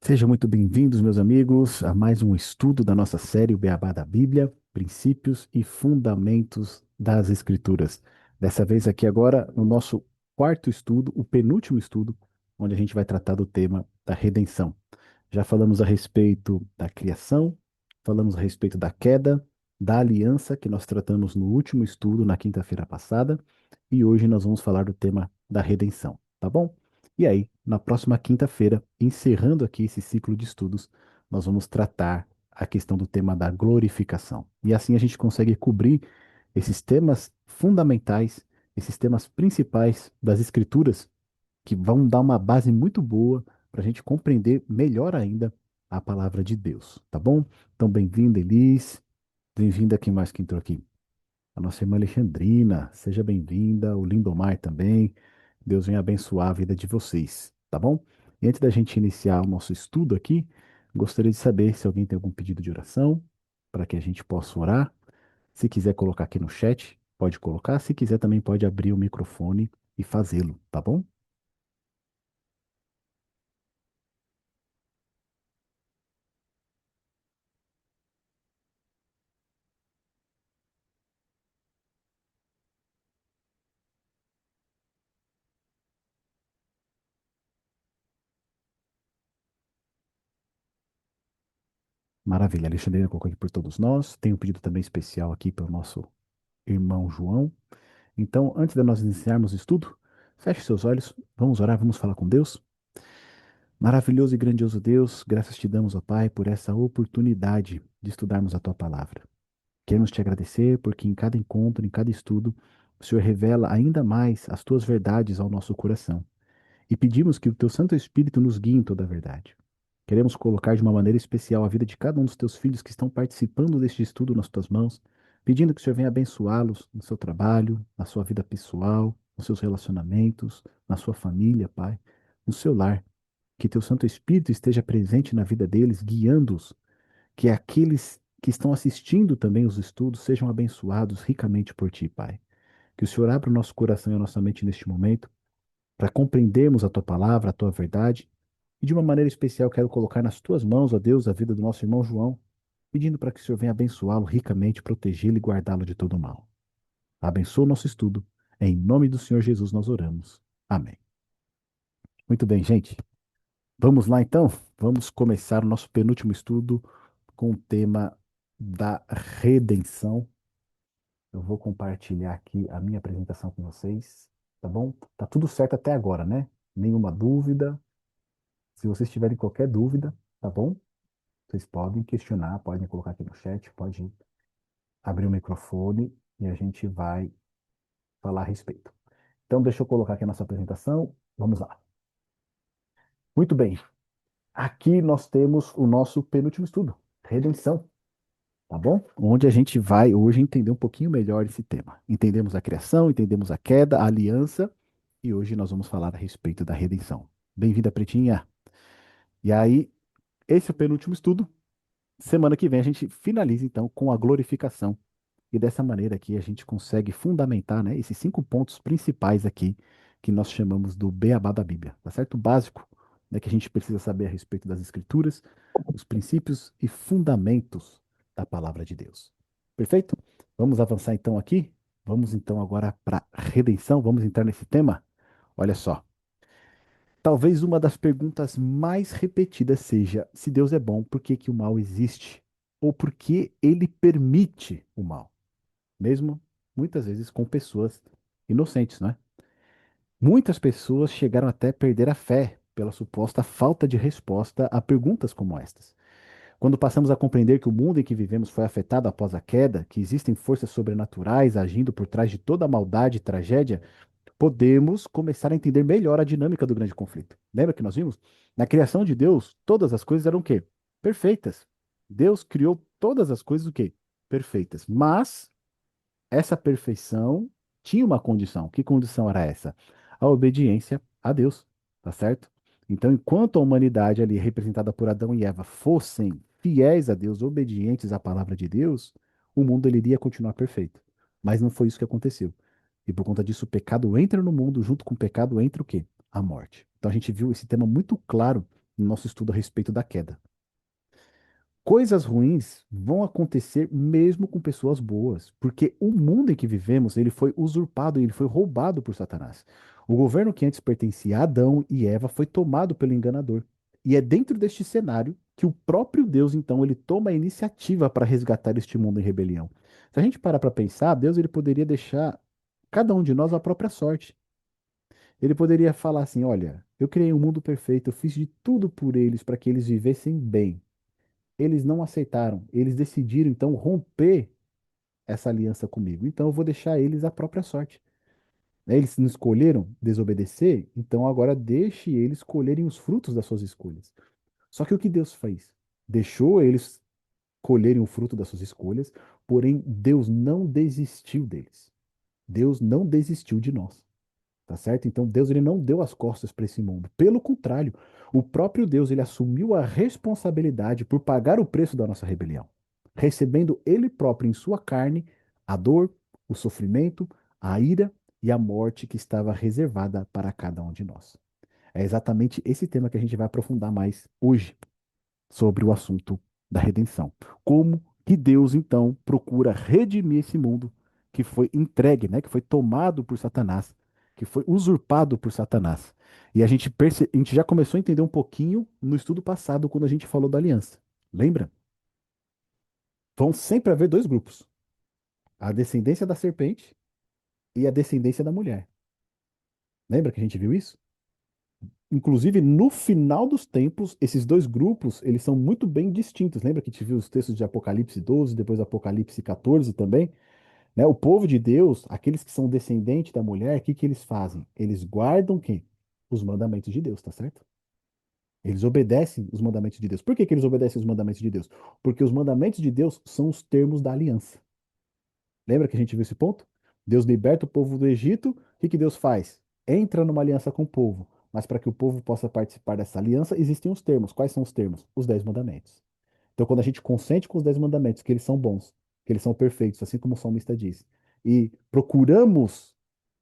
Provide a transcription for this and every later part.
Sejam muito bem-vindos, meus amigos, a mais um estudo da nossa série O Beabá da Bíblia, Princípios e Fundamentos das Escrituras. Dessa vez aqui agora no nosso quarto estudo, o penúltimo estudo, onde a gente vai tratar do tema da redenção. Já falamos a respeito da criação, falamos a respeito da queda, da aliança que nós tratamos no último estudo, na quinta-feira passada, e hoje nós vamos falar do tema da redenção, tá bom? E aí, na próxima quinta-feira, encerrando aqui esse ciclo de estudos, nós vamos tratar a questão do tema da glorificação. E assim a gente consegue cobrir esses temas fundamentais, esses temas principais das Escrituras, que vão dar uma base muito boa para a gente compreender melhor ainda a palavra de Deus, tá bom? Então, bem-vinda, Elis. Bem-vinda quem mais que entrou aqui? A nossa irmã Alexandrina, seja bem-vinda, o Lindomar também. Deus venha abençoar a vida de vocês, tá bom? E antes da gente iniciar o nosso estudo aqui, gostaria de saber se alguém tem algum pedido de oração para que a gente possa orar. Se quiser colocar aqui no chat, pode colocar. Se quiser, também pode abrir o microfone e fazê-lo, tá bom? Maravilha. Alexandrina colocou aqui por todos nós. Tem um pedido também especial aqui para o nosso irmão João. Então, antes de nós iniciarmos o estudo, feche seus olhos, vamos orar, vamos falar com Deus. Maravilhoso e grandioso Deus, graças te damos, ó Pai, por essa oportunidade de estudarmos a tua palavra. Queremos te agradecer porque em cada encontro, em cada estudo, o Senhor revela ainda mais as tuas verdades ao nosso coração. E pedimos que o teu Santo Espírito nos guie em toda a verdade. Queremos colocar de uma maneira especial a vida de cada um dos teus filhos que estão participando deste estudo nas tuas mãos, pedindo que o Senhor venha abençoá-los no seu trabalho, na sua vida pessoal, nos seus relacionamentos, na sua família, Pai, no seu lar. Que teu Santo Espírito esteja presente na vida deles, guiando-os, que aqueles que estão assistindo também os estudos sejam abençoados ricamente por ti, Pai. Que o Senhor abra o nosso coração e a nossa mente neste momento para compreendermos a tua palavra, a tua verdade. E de uma maneira especial quero colocar nas tuas mãos, ó Deus, a vida do nosso irmão João, pedindo para que o Senhor venha abençoá-lo ricamente, protegê-lo e guardá-lo de todo mal. Abençoa o nosso estudo. Em nome do Senhor Jesus nós oramos. Amém. Muito bem, gente. Vamos lá então? Vamos começar o nosso penúltimo estudo com o tema da redenção. Eu vou compartilhar aqui a minha apresentação com vocês, tá bom? Tá tudo certo até agora, né? Nenhuma dúvida. Se vocês tiverem qualquer dúvida, tá bom? Vocês podem questionar, podem colocar aqui no chat, pode abrir o microfone e a gente vai falar a respeito. Então, deixa eu colocar aqui a nossa apresentação. Vamos lá. Muito bem. Aqui nós temos o nosso penúltimo estudo, redenção. Tá bom? Onde a gente vai hoje entender um pouquinho melhor esse tema. Entendemos a criação, entendemos a queda, a aliança, e hoje nós vamos falar a respeito da redenção. Bem-vinda, Pretinha. E aí, esse é o penúltimo estudo. Semana que vem a gente finaliza então com a glorificação. E dessa maneira aqui a gente consegue fundamentar, né, esses 5 pontos principais aqui que nós chamamos do beabá da Bíblia, tá certo? O básico, né, que a gente precisa saber a respeito das Escrituras, os princípios e fundamentos da palavra de Deus. Perfeito? Vamos avançar então aqui? Vamos então agora para redenção, vamos entrar nesse tema? Olha só. Talvez uma das perguntas mais repetidas seja: se Deus é bom, por que que o mal existe? Ou por que ele permite o mal? Mesmo muitas vezes com pessoas inocentes, não é? Muitas pessoas chegaram até a perder a fé pela suposta falta de resposta a perguntas como estas. Quando passamos a compreender que o mundo em que vivemos foi afetado após a queda, que existem forças sobrenaturais agindo por trás de toda a maldade e tragédia, podemos começar a entender melhor a dinâmica do grande conflito. Lembra que nós vimos? Na criação de Deus, todas as coisas eram o quê? Perfeitas. Deus criou todas as coisas o quê? Perfeitas. Mas essa perfeição tinha uma condição. Que condição era essa? A obediência a Deus, tá certo? Então, enquanto a humanidade ali, representada por Adão e Eva, fossem fiéis a Deus, obedientes à palavra de Deus, o mundo ele iria continuar perfeito. Mas não foi isso que aconteceu. E por conta disso, o pecado entra no mundo, junto com o pecado entra o quê? A morte. Então a gente viu esse tema muito claro no nosso estudo a respeito da queda. Coisas ruins vão acontecer mesmo com pessoas boas, porque o mundo em que vivemos, ele foi usurpado, ele foi roubado por Satanás. O governo que antes pertencia a Adão e Eva foi tomado pelo enganador. E é dentro deste cenário que o próprio Deus, então, ele toma a iniciativa para resgatar este mundo em rebelião. Se a gente parar para pensar, Deus ele poderia deixar cada um de nós a própria sorte. Ele poderia falar assim: olha, eu criei um mundo perfeito, eu fiz de tudo por eles para que eles vivessem bem. Eles não aceitaram. Eles decidiram, então, romper essa aliança comigo. Então, eu vou deixar eles à própria sorte. Né? Eles não escolheram desobedecer, então agora deixe eles colherem os frutos das suas escolhas. Só que o que Deus fez? Deixou eles colherem o fruto das suas escolhas, porém, Deus não desistiu deles. Deus não desistiu de nós. Tá certo? Então Deus ele não deu as costas para esse mundo. Pelo contrário, o próprio Deus ele assumiu a responsabilidade por pagar o preço da nossa rebelião, recebendo ele próprio em sua carne a dor, o sofrimento, a ira e a morte que estava reservada para cada um de nós. É exatamente esse tema que a gente vai aprofundar mais hoje sobre o assunto da redenção. Como que Deus, então, procura redimir esse mundo que foi entregue, né, que foi tomado por Satanás, que foi usurpado por Satanás. E a gente já começou a entender um pouquinho no estudo passado, quando a gente falou da aliança. Lembra? Vão sempre haver dois grupos: a descendência da serpente e a descendência da mulher. Lembra que a gente viu isso? Inclusive, no final dos tempos, esses dois grupos, eles são muito bem distintos. Lembra que a gente viu os textos de Apocalipse 12, depois Apocalipse 14 também? Né? O povo de Deus, aqueles que são descendentes da mulher, o que que eles fazem? Eles guardam quem? Os mandamentos de Deus, tá certo? Eles obedecem os mandamentos de Deus. Por que que eles obedecem os mandamentos de Deus? Porque os mandamentos de Deus são os termos da aliança. Lembra que a gente viu esse ponto? Deus liberta o povo do Egito. O que que Deus faz? Entra numa aliança com o povo. Mas para que o povo possa participar dessa aliança, existem os termos. Quais são os termos? Os 10 mandamentos. Então, quando a gente consente com os 10 mandamentos, que eles são bons, que eles são perfeitos, assim como o salmista diz, e procuramos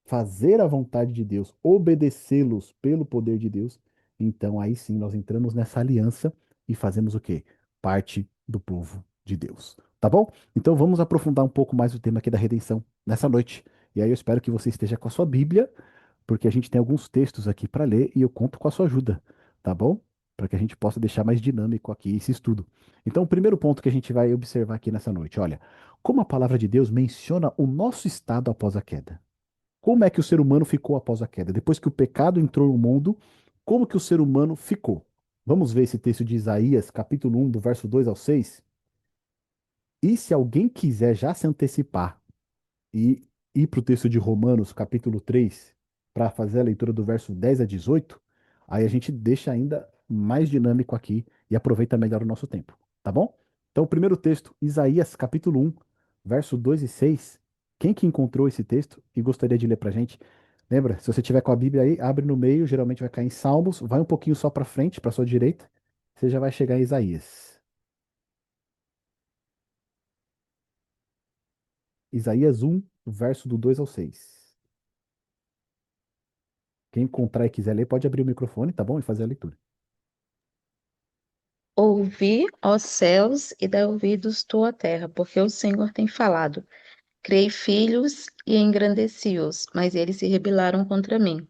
fazer a vontade de Deus, obedecê-los pelo poder de Deus, então aí sim nós entramos nessa aliança e fazemos o quê? Parte do povo de Deus. Tá bom? Então vamos aprofundar um pouco mais o tema aqui da redenção nessa noite. E aí eu espero que você esteja com a sua Bíblia, porque a gente tem alguns textos aqui para ler e eu conto com a sua ajuda, tá bom? Para que a gente possa deixar mais dinâmico aqui esse estudo. Então, o primeiro ponto que a gente vai observar aqui nessa noite, olha, como a palavra de Deus menciona o nosso estado após a queda. Como é que o ser humano ficou após a queda? Depois que o pecado entrou no mundo, como que o ser humano ficou? Vamos ver esse texto de Isaías, capítulo 1, do verso 2 ao 6. E se alguém quiser já se antecipar e ir para o texto de Romanos, capítulo 3, para fazer a leitura do verso 10 a 18, aí a gente deixa ainda mais dinâmico aqui e aproveita melhor o nosso tempo, tá bom? Então, o primeiro texto, Isaías, capítulo 1, verso 2 e 6. Quem que encontrou esse texto e gostaria de ler para a gente? Lembra, se você tiver com a Bíblia aí, abre no meio, geralmente vai cair em Salmos, vai um pouquinho só para frente, para sua direita, você já vai chegar em Isaías. Isaías 1, verso do 2 ao 6. Quem encontrar e quiser ler, pode abrir o microfone, tá bom? E fazer a leitura. Ouvi, ó céus, e dai ouvidos tu, ó terra, porque o Senhor tem falado. Criei filhos e engrandeci-os, mas eles se rebelaram contra mim.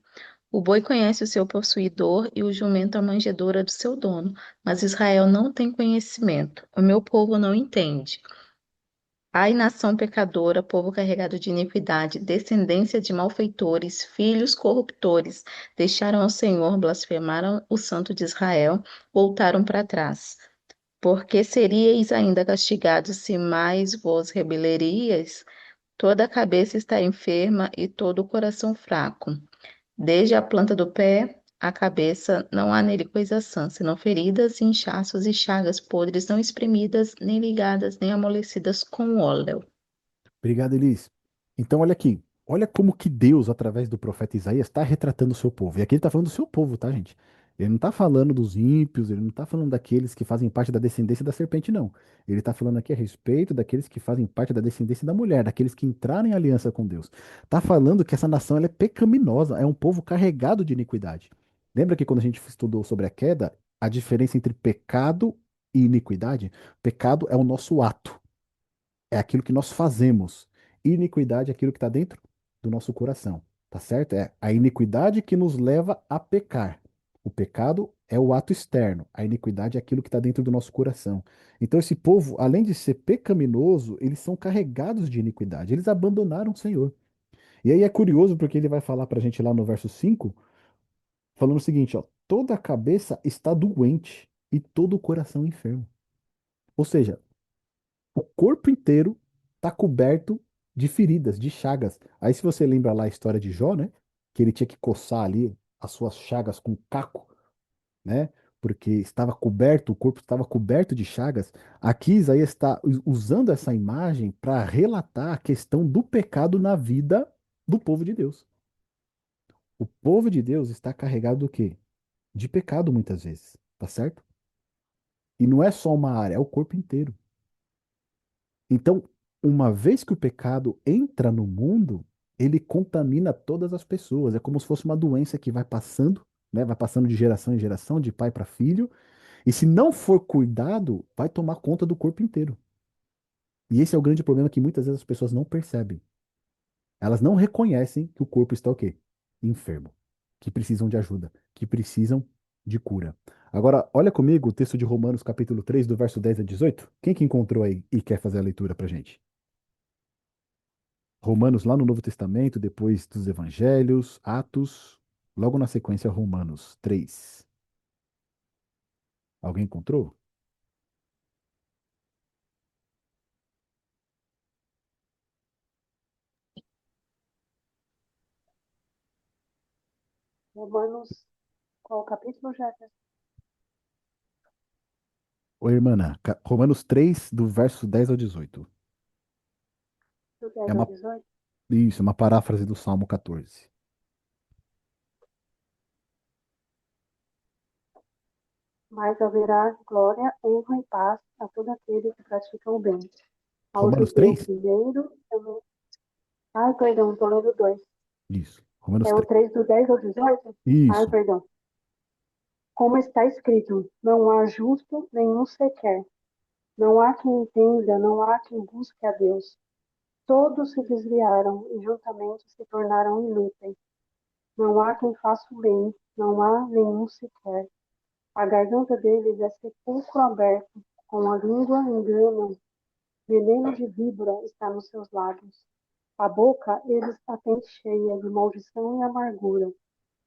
O boi conhece o seu possuidor e o jumento a manjedoura do seu dono, mas Israel não tem conhecimento. O meu povo não entende. Ai, nação pecadora, povo carregado de iniquidade, descendência de malfeitores, filhos corruptores, deixaram o Senhor, blasfemaram o Santo de Israel, voltaram para trás. Porque seríeis ainda castigados se mais vos rebelarias? Toda a cabeça está enferma e todo o coração fraco. Desde a planta do pé à cabeça não há nele coisa sã, senão feridas, inchaços e chagas podres, não espremidas, nem ligadas, nem amolecidas com óleo. Obrigado, Elis. Então, olha aqui. Olha como que Deus, através do profeta Isaías, está retratando o seu povo. E aqui ele está falando do seu povo, tá, gente? Ele não está falando dos ímpios, ele não está falando daqueles que fazem parte da descendência da serpente, não. Ele está falando aqui a respeito daqueles que fazem parte da descendência da mulher, daqueles que entraram em aliança com Deus. Está falando que essa nação ela é pecaminosa, é um povo carregado de iniquidade. Lembra que quando a gente estudou sobre a queda, a diferença entre pecado e iniquidade? Pecado é o nosso ato, é aquilo que nós fazemos. Iniquidade é aquilo que está dentro do nosso coração, tá certo? É a iniquidade que nos leva a pecar. O pecado é o ato externo, a iniquidade é aquilo que está dentro do nosso coração. Então, esse povo, além de ser pecaminoso, eles são carregados de iniquidade. Eles abandonaram o Senhor. E aí é curioso porque ele vai falar para a gente lá no verso 5, falando o seguinte, ó, toda a cabeça está doente e todo o coração enfermo. Ou seja, o corpo inteiro está coberto de feridas, de chagas. Aí, se você lembra lá a história de Jó, né? Que ele tinha que coçar ali as suas chagas com caco, né? Porque estava coberto, o corpo estava coberto de chagas. Aqui Isaías está usando essa imagem para relatar a questão do pecado na vida do povo de Deus. O povo de Deus está carregado do quê? De pecado muitas vezes, tá certo? E não é só uma área, é o corpo inteiro. Então, uma vez que o pecado entra no mundo, ele contamina todas as pessoas. É como se fosse uma doença que vai passando, né? Vai passando de geração em geração, de pai para filho. E se não for cuidado, vai tomar conta do corpo inteiro. E esse é o grande problema que muitas vezes as pessoas não percebem. Elas não reconhecem que o corpo está o quê? Enfermo, que precisam de ajuda, que precisam de cura. Agora, olha comigo o texto de Romanos, capítulo 3 do verso 10 a 18. Quem que encontrou aí e quer fazer a leitura pra gente? Romanos lá no Novo Testamento, depois dos Evangelhos, Atos, logo na sequência Romanos 3. Alguém encontrou? Romanos, qual capítulo já? Oi, irmã, Romanos 3, do verso 10 ao 18. Do É 10 ao uma, 18? isso, uma paráfrase do Salmo 14. Mas haverá glória, honra e paz a todo aquele que pratica o bem. Ao Romanos judeu 3? primeiro, também. Ai, perdão, estou lendo dois. Isso, Romanos É o 3. 3 do 10 ao 18? Ai, Isso. perdão. Como está escrito, não há justo nenhum sequer. Não há quem entenda, não há quem busque a Deus. Todos se desviaram e juntamente se tornaram inúteis. Não há quem faça o bem, não há nenhum sequer. A garganta deles é sepulcro aberto, com a língua enganam, veneno de víbora está nos seus lábios. A boca eles a têm cheia de maldição e amargura.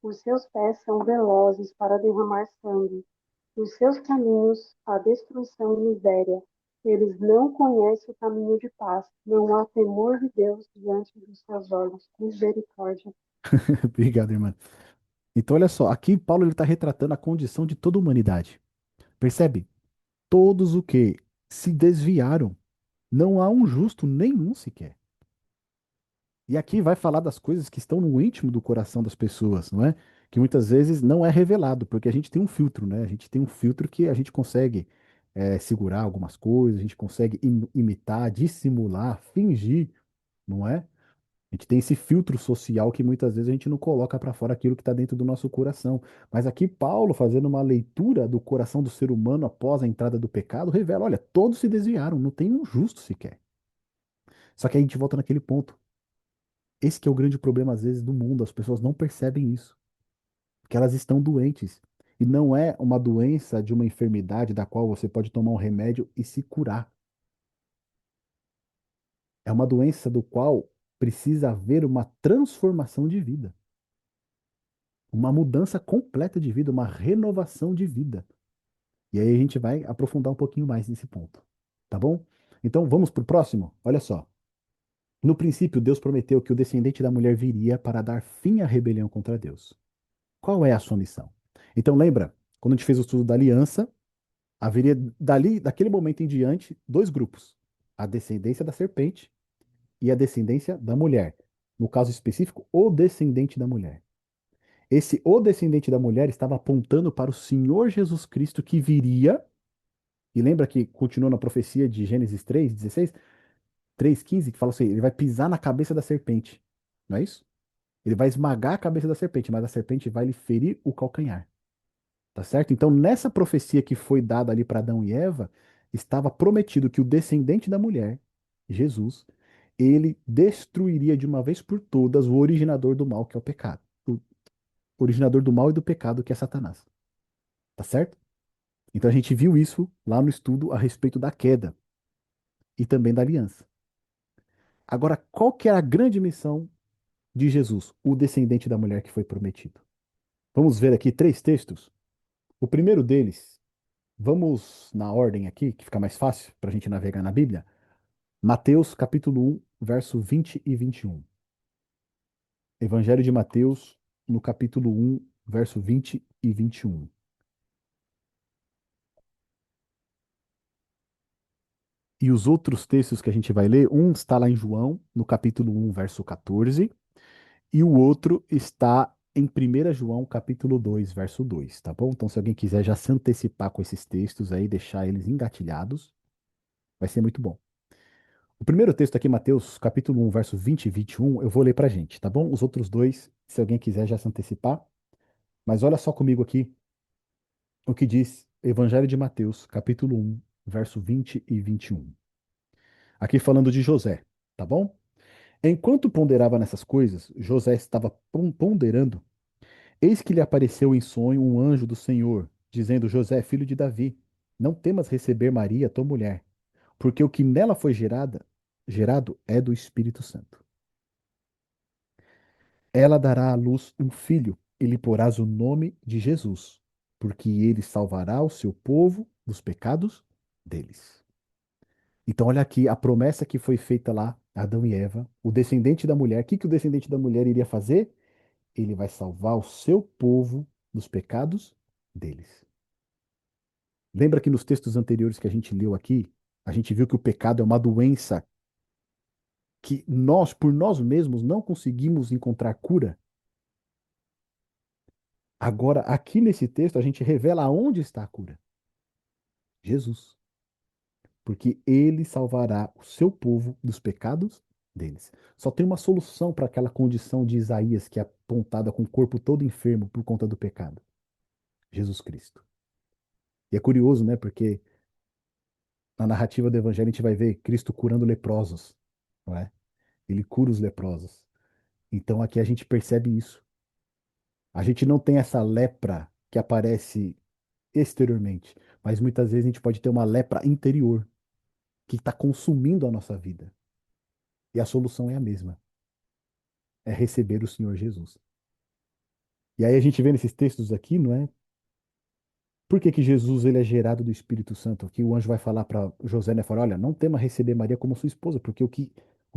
Os seus pés são velozes para derramar sangue. Os seus caminhos, a destruição e miséria. Eles não conhecem o caminho de paz. Não há temor de Deus diante dos seus olhos. Misericórdia. Obrigado, irmã. Então, olha só, aqui Paulo ele está retratando a condição de toda a humanidade. Percebe? Todos o que se desviaram. Não há um justo nenhum sequer. E aqui vai falar das coisas que estão no íntimo do coração das pessoas, não é? Que muitas vezes não é revelado, porque a gente tem um filtro, né? A gente tem um filtro que a gente consegue segurar algumas coisas, a gente consegue imitar, dissimular, fingir, não é? A gente tem esse filtro social que muitas vezes a gente não coloca para fora aquilo que está dentro do nosso coração. Mas aqui Paulo, fazendo uma leitura do coração do ser humano após a entrada do pecado, revela, olha, todos se desviaram, não tem um justo sequer. Só que aí a gente volta naquele ponto. Esse que é o grande problema, às vezes, do mundo. As pessoas não percebem isso, que elas estão doentes. E não é uma doença de uma enfermidade da qual você pode tomar um remédio e se curar. É uma doença do qual precisa haver uma transformação de vida, uma mudança completa de vida, uma renovação de vida. E aí a gente vai aprofundar um pouquinho mais nesse ponto, tá bom? Então vamos para o próximo? Olha só. No princípio, Deus prometeu que o descendente da mulher viria para dar fim à rebelião contra Deus. Qual é a sua missão? Então, lembra, quando a gente fez o estudo da aliança, haveria daquele momento em diante, dois grupos: a descendência da serpente e a descendência da mulher. No caso específico, o descendente da mulher. Esse o descendente da mulher estava apontando para o Senhor Jesus Cristo que viria, e lembra que continuou na profecia de Gênesis 3:16, 3:15, que fala assim: ele vai pisar na cabeça da serpente. Não é isso? Ele vai esmagar a cabeça da serpente, mas a serpente vai lhe ferir o calcanhar. Tá certo? Então, nessa profecia que foi dada ali para Adão e Eva, estava prometido que o descendente da mulher, Jesus, ele destruiria de uma vez por todas o originador do mal, que é o pecado. O originador do mal e do pecado, que é Satanás. Tá certo? Então, a gente viu isso lá no estudo a respeito da queda e também da aliança. Agora, qual que é a grande missão de Jesus, o descendente da mulher que foi prometido? Vamos ver aqui três textos. O primeiro deles, vamos na ordem aqui, que fica mais fácil para a gente navegar na Bíblia. Mateus capítulo 1, verso 20 e 21. Evangelho de Mateus, no capítulo 1, verso 20 e 21. E os outros textos que a gente vai ler, um está lá em João, no capítulo 1, verso 14, e o outro está em 1 João, capítulo 2, verso 2, tá bom? Então, se alguém quiser já se antecipar com esses textos aí, deixar eles engatilhados, vai ser muito bom. O primeiro texto aqui, Mateus, capítulo 1, verso 20 e 21, eu vou ler pra gente, tá bom? Os outros dois, se alguém quiser já se antecipar. Mas olha só comigo aqui o que diz Evangelho de Mateus, capítulo 1, verso 20 e 21. Aqui falando de José, tá bom? Enquanto ponderava nessas coisas, José estava ponderando. Eis que lhe apareceu em sonho um anjo do Senhor, dizendo: José, filho de Davi, não temas receber Maria, tua mulher, porque o que nela foi gerado é do Espírito Santo. Ela dará à luz um filho, e lhe porás o nome de Jesus, porque ele salvará o seu povo dos pecados deles. Então, olha aqui a promessa que foi feita lá, Adão e Eva, o descendente da mulher. O que que o descendente da mulher iria fazer? Ele vai salvar o seu povo dos pecados deles. Lembra que nos textos anteriores que a gente leu aqui, a gente viu que o pecado é uma doença que nós, por nós mesmos, não conseguimos encontrar cura? Agora, aqui nesse texto, a gente revela aonde está a cura. Jesus. Porque ele salvará o seu povo dos pecados deles. Só tem uma solução para aquela condição de Isaías que é apontada com o corpo todo enfermo por conta do pecado. Jesus Cristo. E é curioso, né? Porque na narrativa do Evangelho a gente vai ver Cristo curando leprosos, não é? Ele cura os leprosos. Então aqui a gente percebe isso. A gente não tem essa lepra que aparece exteriormente, mas muitas vezes a gente pode ter uma lepra interior que está consumindo a nossa vida. E a solução é a mesma, é receber o Senhor Jesus. E aí a gente vê nesses textos aqui, não é? Por que que Jesus ele é gerado do Espírito Santo? Que o anjo vai falar para José, né? Fala, olha, não tema receber Maria como sua esposa, porque o que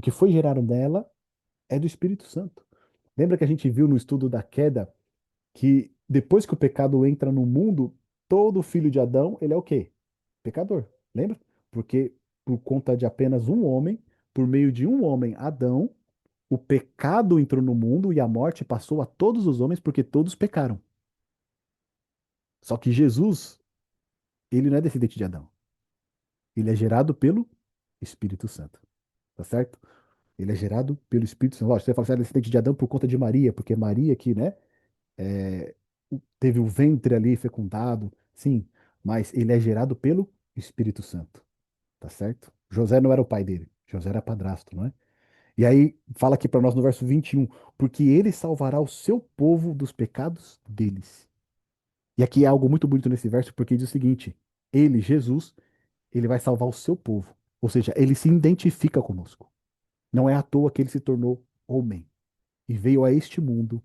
foi gerado dela é do Espírito Santo. Lembra que a gente viu no estudo da queda que depois que o pecado entra no mundo, todo filho de Adão, ele é o quê? Pecador. Lembra? Porque por conta de apenas um homem, por meio de um homem, Adão, o pecado entrou no mundo e a morte passou a todos os homens porque todos pecaram. Só que Jesus, ele não é descendente de Adão. Ele é gerado pelo Espírito Santo. Tá certo? Ele é gerado pelo Espírito Santo. Lógico, você fala que é descendente de Adão por conta de Maria, porque Maria aqui, né? é, Teve o ventre ali fecundado, sim, mas ele é gerado pelo Espírito Santo, tá certo? José não era o pai dele, José era padrasto, não é? E aí fala aqui para nós no verso 21, porque ele salvará o seu povo dos pecados deles. E aqui é algo muito bonito nesse verso, porque diz o seguinte: ele, Jesus, ele vai salvar o seu povo. Ou seja, ele se identifica conosco. Não é à toa que ele se tornou homem e veio a este mundo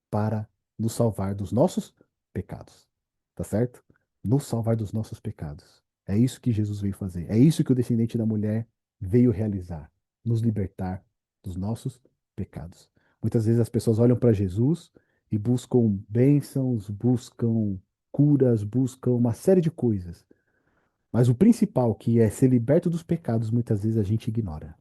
para nos salvar dos nossos pecados. Tá certo? Nos salvar dos nossos pecados. É isso que Jesus veio fazer. É isso que o descendente da mulher veio realizar. Nos libertar dos nossos pecados. Muitas vezes as pessoas olham para Jesus e buscam bênçãos, buscam curas, buscam uma série de coisas. Mas o principal, que é ser liberto dos pecados, muitas vezes a gente ignora.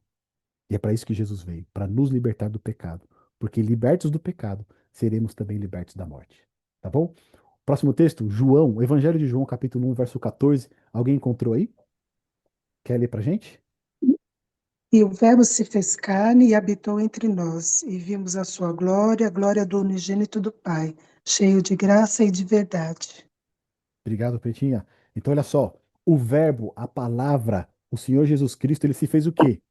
E é para isso que Jesus veio, para nos libertar do pecado. Porque libertos do pecado, seremos também libertos da morte. Tá bom? Próximo texto, João, Evangelho de João, capítulo 1, verso 14. Alguém encontrou aí? Quer ler pra gente? E o Verbo se fez carne e habitou entre nós, e vimos a sua glória, a glória do unigênito do Pai, cheio de graça e de verdade. Obrigado, Pretinha. Então, olha só, o verbo, a palavra, o Senhor Jesus Cristo, ele se fez o quê?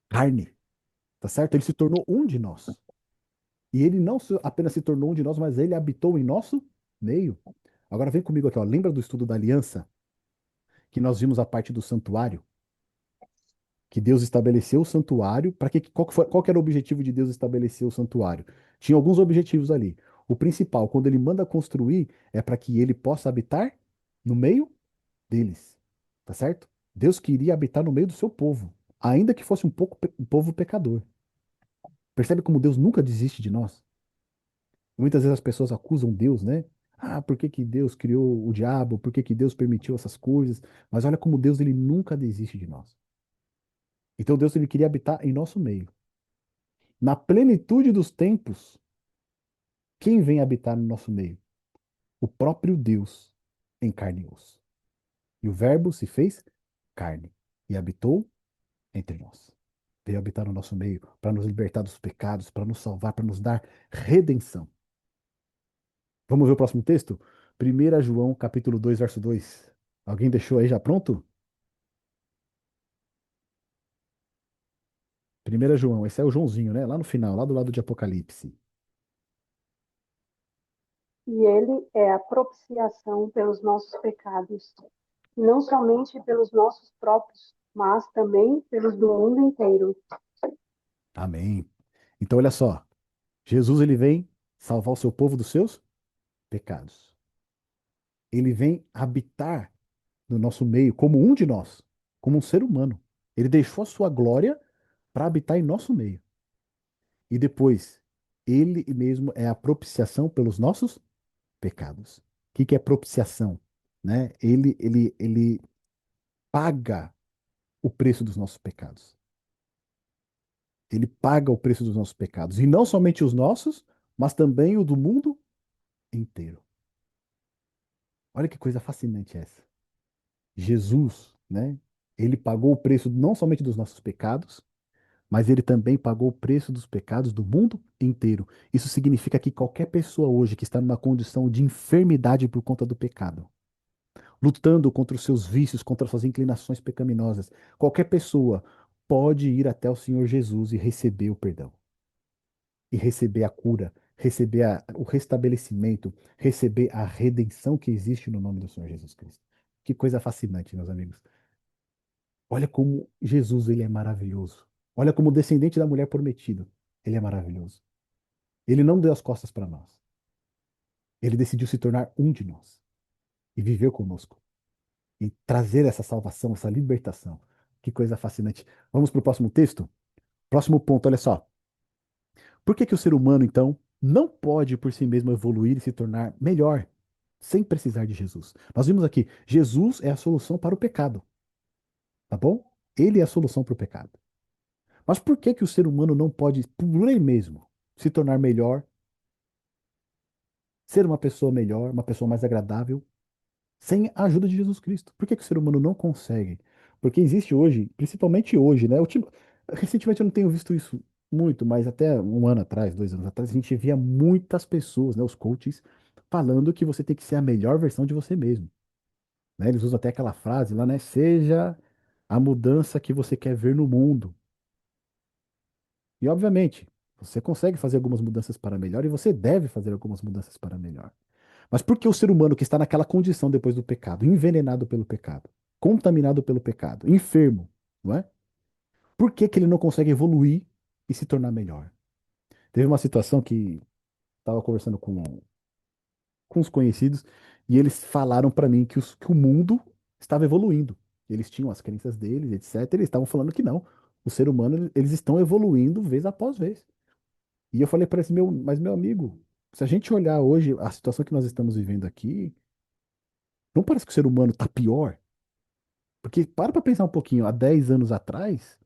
Carne, tá certo? Ele se tornou um de nós. E ele não apenas se tornou um de nós, mas ele habitou em nosso meio. Agora vem comigo aqui, ó. Lembra do estudo da aliança, que nós vimos a parte do santuário? Que Deus estabeleceu o santuário. Para que, qual que era o objetivo de Deus estabelecer o santuário? Tinha alguns objetivos ali. O principal, quando ele manda construir, é para que ele possa habitar no meio deles. Tá certo? Deus queria habitar no meio do seu povo, ainda que fosse um povo pecador. Percebe como Deus nunca desiste de nós? Muitas vezes as pessoas acusam Deus, né? Ah, por que que Deus criou o diabo? Por que que Deus permitiu essas coisas? Mas olha como Deus ele nunca desiste de nós. Então Deus ele queria habitar em nosso meio. Na plenitude dos tempos, quem vem habitar no nosso meio? O próprio Deus em carne e osso. E o Verbo se fez carne e habitou entre nós. Veio habitar no nosso meio para nos libertar dos pecados, para nos salvar, para nos dar redenção. Vamos ver o próximo texto? 1 João, capítulo 2, verso 2. Alguém deixou aí já pronto? 1 João, esse é o Joãozinho, né? Lá no final, lá do lado de Apocalipse. E ele é a propiciação pelos nossos pecados, e não somente pelos nossos próprios, mas também pelos do mundo inteiro. Amém. Então, olha só. Jesus, ele vem salvar o seu povo dos seus pecados. Ele vem habitar no nosso meio como um de nós, como um ser humano. Ele deixou a sua glória para habitar em nosso meio. E depois, ele mesmo é a propiciação pelos nossos pecados. O que que é propiciação? Né? Ele paga o preço dos nossos pecados. Ele paga o preço dos nossos pecados. E não somente os nossos, mas também o do mundo inteiro. Olha que coisa fascinante essa. Jesus, né? Ele pagou o preço não somente dos nossos pecados, mas ele também pagou o preço dos pecados do mundo inteiro. Isso significa que qualquer pessoa hoje que está numa condição de enfermidade por conta do pecado, lutando contra os seus vícios, contra as suas inclinações pecaminosas, qualquer pessoa pode ir até o Senhor Jesus e receber o perdão, e receber a cura, receber o restabelecimento, receber a redenção que existe no nome do Senhor Jesus Cristo. Que coisa fascinante, meus amigos. Olha como Jesus ele é maravilhoso. Olha como descendente da mulher prometida, ele é maravilhoso. Ele não deu as costas para nós. Ele decidiu se tornar um de nós e viver conosco e trazer essa salvação, essa libertação. Que coisa fascinante. Vamos para o próximo texto? Próximo ponto, olha só. Por que que o ser humano, então, não pode por si mesmo evoluir e se tornar melhor sem precisar de Jesus? Nós vimos aqui, Jesus é a solução para o pecado, tá bom? Ele é a solução para o pecado. Mas por que que o ser humano não pode, por ele mesmo, se tornar melhor, ser uma pessoa melhor, uma pessoa mais agradável, sem a ajuda de Jesus Cristo? Por que que o ser humano não consegue? Porque existe hoje, principalmente hoje, né? Recentemente eu não tenho visto isso muito, mas até um ano atrás, 2 anos atrás, a gente via muitas pessoas, né, os coaches, falando que você tem que ser a melhor versão de você mesmo, né? Eles usam até aquela frase lá, né? Seja a mudança que você quer ver no mundo. E obviamente, você consegue fazer algumas mudanças para melhor e você deve fazer algumas mudanças para melhor. Mas por que o ser humano que está naquela condição depois do pecado, envenenado pelo pecado, contaminado pelo pecado, enfermo, não é? Por que que ele não consegue evoluir e se tornar melhor? Teve uma situação que estava conversando com os conhecidos e eles falaram para mim que o mundo estava evoluindo. Eles tinham as crenças deles, etc. Eles estavam falando que não. O ser humano, eles estão evoluindo vez após vez. E eu falei para esse mas meu amigo, se a gente olhar hoje a situação que nós estamos vivendo aqui, não parece que o ser humano está pior? Porque para pensar um pouquinho, há 10 anos atrás,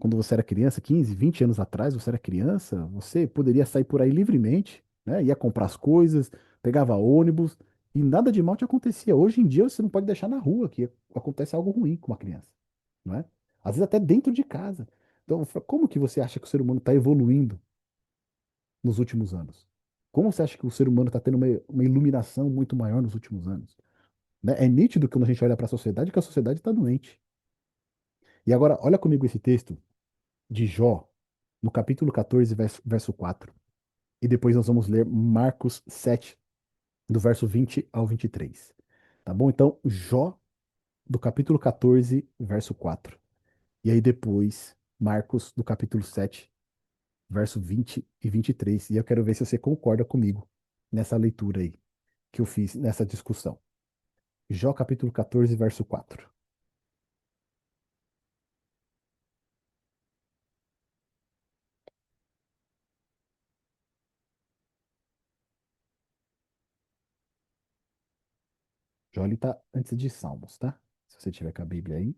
quando você era criança, 15, 20 anos atrás, você era criança, você poderia sair por aí livremente, né? Ia comprar as coisas, pegava ônibus e nada de mal te acontecia. Hoje em dia você não pode deixar na rua que acontece algo ruim com uma criança, não é? Às vezes até dentro de casa. Então, como que você acha que o ser humano está evoluindo nos últimos anos? Como você acha que o ser humano está tendo uma iluminação muito maior nos últimos anos? Né? É nítido que quando a gente olha para a sociedade, que a sociedade está doente. E agora, olha comigo esse texto de Jó, no capítulo 14, verso 4. E depois nós vamos ler Marcos 7, do verso 20 ao 23. Tá bom? Então, Jó, do capítulo 14, verso 4. E aí depois, Marcos, do capítulo 7, verso 20 e 23. E eu quero ver se você concorda comigo nessa leitura aí que eu fiz nessa discussão. Jó, capítulo 14, verso 4. Jó, ele tá antes de Salmos, tá? Se você tiver com a Bíblia aí.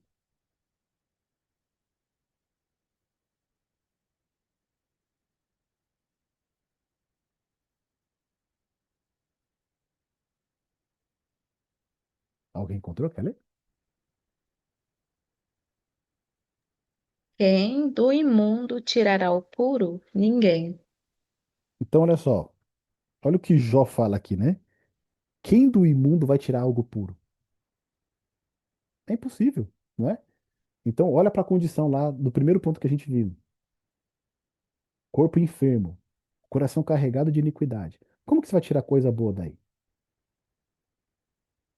Alguém encontrou? Quer ler? Quem do imundo tirará o puro? Ninguém. Então, olha só. Olha o que Jó fala aqui, né? Quem do imundo vai tirar algo puro? É impossível, não é? Então, olha para a condição lá do primeiro ponto que a gente viu. Corpo enfermo, coração carregado de iniquidade. Como que você vai tirar coisa boa daí?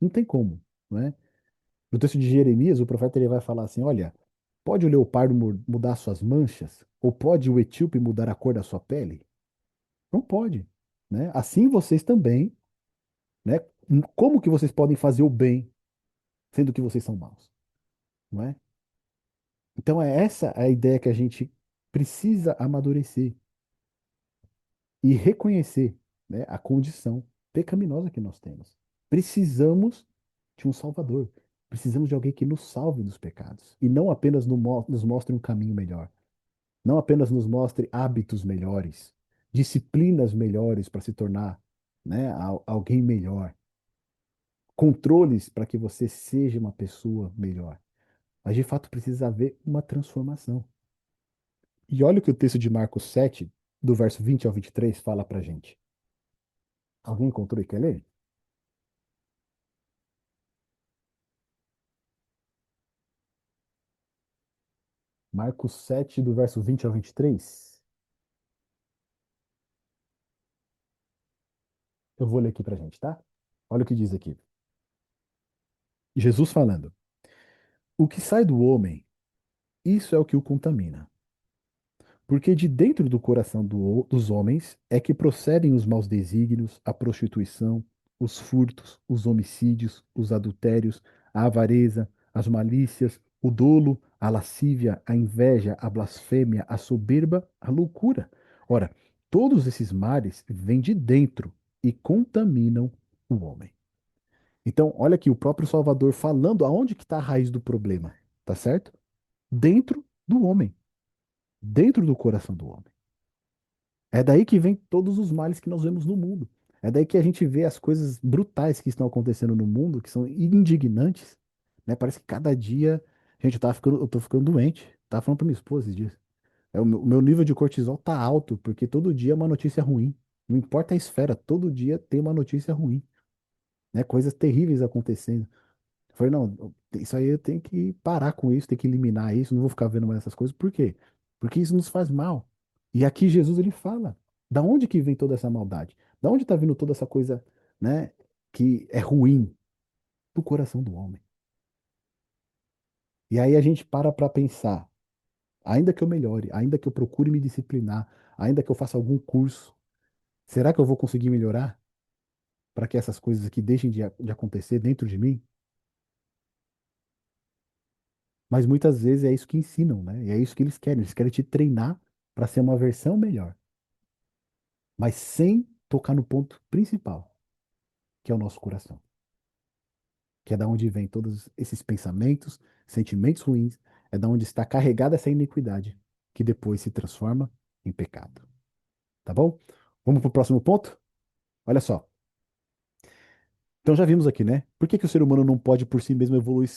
Não tem como, não é? No texto de Jeremias, o profeta ele vai falar assim: olha, pode o leopardo mudar suas manchas? Ou pode o etíope mudar a cor da sua pele? Não pode, né? Assim vocês também, né? Como que vocês podem fazer o bem, sendo que vocês são maus, não é? Então é essa a ideia que a gente precisa amadurecer e reconhecer, né, a condição pecaminosa que nós temos. Precisamos de um Salvador. Precisamos de alguém que nos salve dos pecados e não apenas nos mostre um caminho melhor, não apenas nos mostre hábitos melhores, disciplinas melhores para se tornar, né, alguém melhor, controles para que você seja uma pessoa melhor. Mas de fato precisa haver uma transformação. E olha o que o texto de Marcos 7, do verso 20 ao 23, fala para gente. Alguém encontrou e quer ler? Marcos 7, do verso 20 ao 23. Eu vou ler aqui pra gente, tá? Olha o que diz aqui. Jesus falando: o que sai do homem, isso é o que o contamina. Porque de dentro do coração dos homens é que procedem os maus desígnios, a prostituição, os furtos, os homicídios, os adultérios, a avareza, as malícias, o dolo, a lascívia, a inveja, a blasfêmia, a soberba, a loucura. Ora, todos esses males vêm de dentro e contaminam o homem. Então, olha aqui o próprio Salvador falando aonde que está a raiz do problema, tá certo? Dentro do homem, dentro do coração do homem. É daí que vem todos os males que nós vemos no mundo. É daí que a gente vê as coisas brutais que estão acontecendo no mundo, que são indignantes, né? Parece que cada dia, gente, eu tô ficando doente. Tava falando pra minha esposa esses dias. O meu nível de cortisol tá alto, porque todo dia é uma notícia ruim. Não importa a esfera, todo dia tem uma notícia ruim, né? Coisas terríveis acontecendo. Eu falei, não, isso aí eu tenho que parar com isso, tenho que eliminar isso, não vou ficar vendo mais essas coisas. Por quê? Porque isso nos faz mal. E aqui Jesus ele fala, da onde que vem toda essa maldade? Da onde está vindo toda essa coisa, né, que é ruim do coração do homem? E aí a gente para pensar, ainda que eu melhore, ainda que eu procure me disciplinar, ainda que eu faça algum curso, será que eu vou conseguir melhorar para que essas coisas aqui deixem de acontecer dentro de mim? Mas muitas vezes é isso que ensinam, né? E é isso que eles querem. Eles querem te treinar para ser uma versão melhor, mas sem tocar no ponto principal, que é o nosso coração, que é da onde vem todos esses pensamentos, sentimentos ruins, é da onde está carregada essa iniquidade, que depois se transforma em pecado. Tá bom? Vamos para o próximo ponto? Olha só. Então já vimos aqui, né? Por que que o ser humano não pode por si mesmo evoluir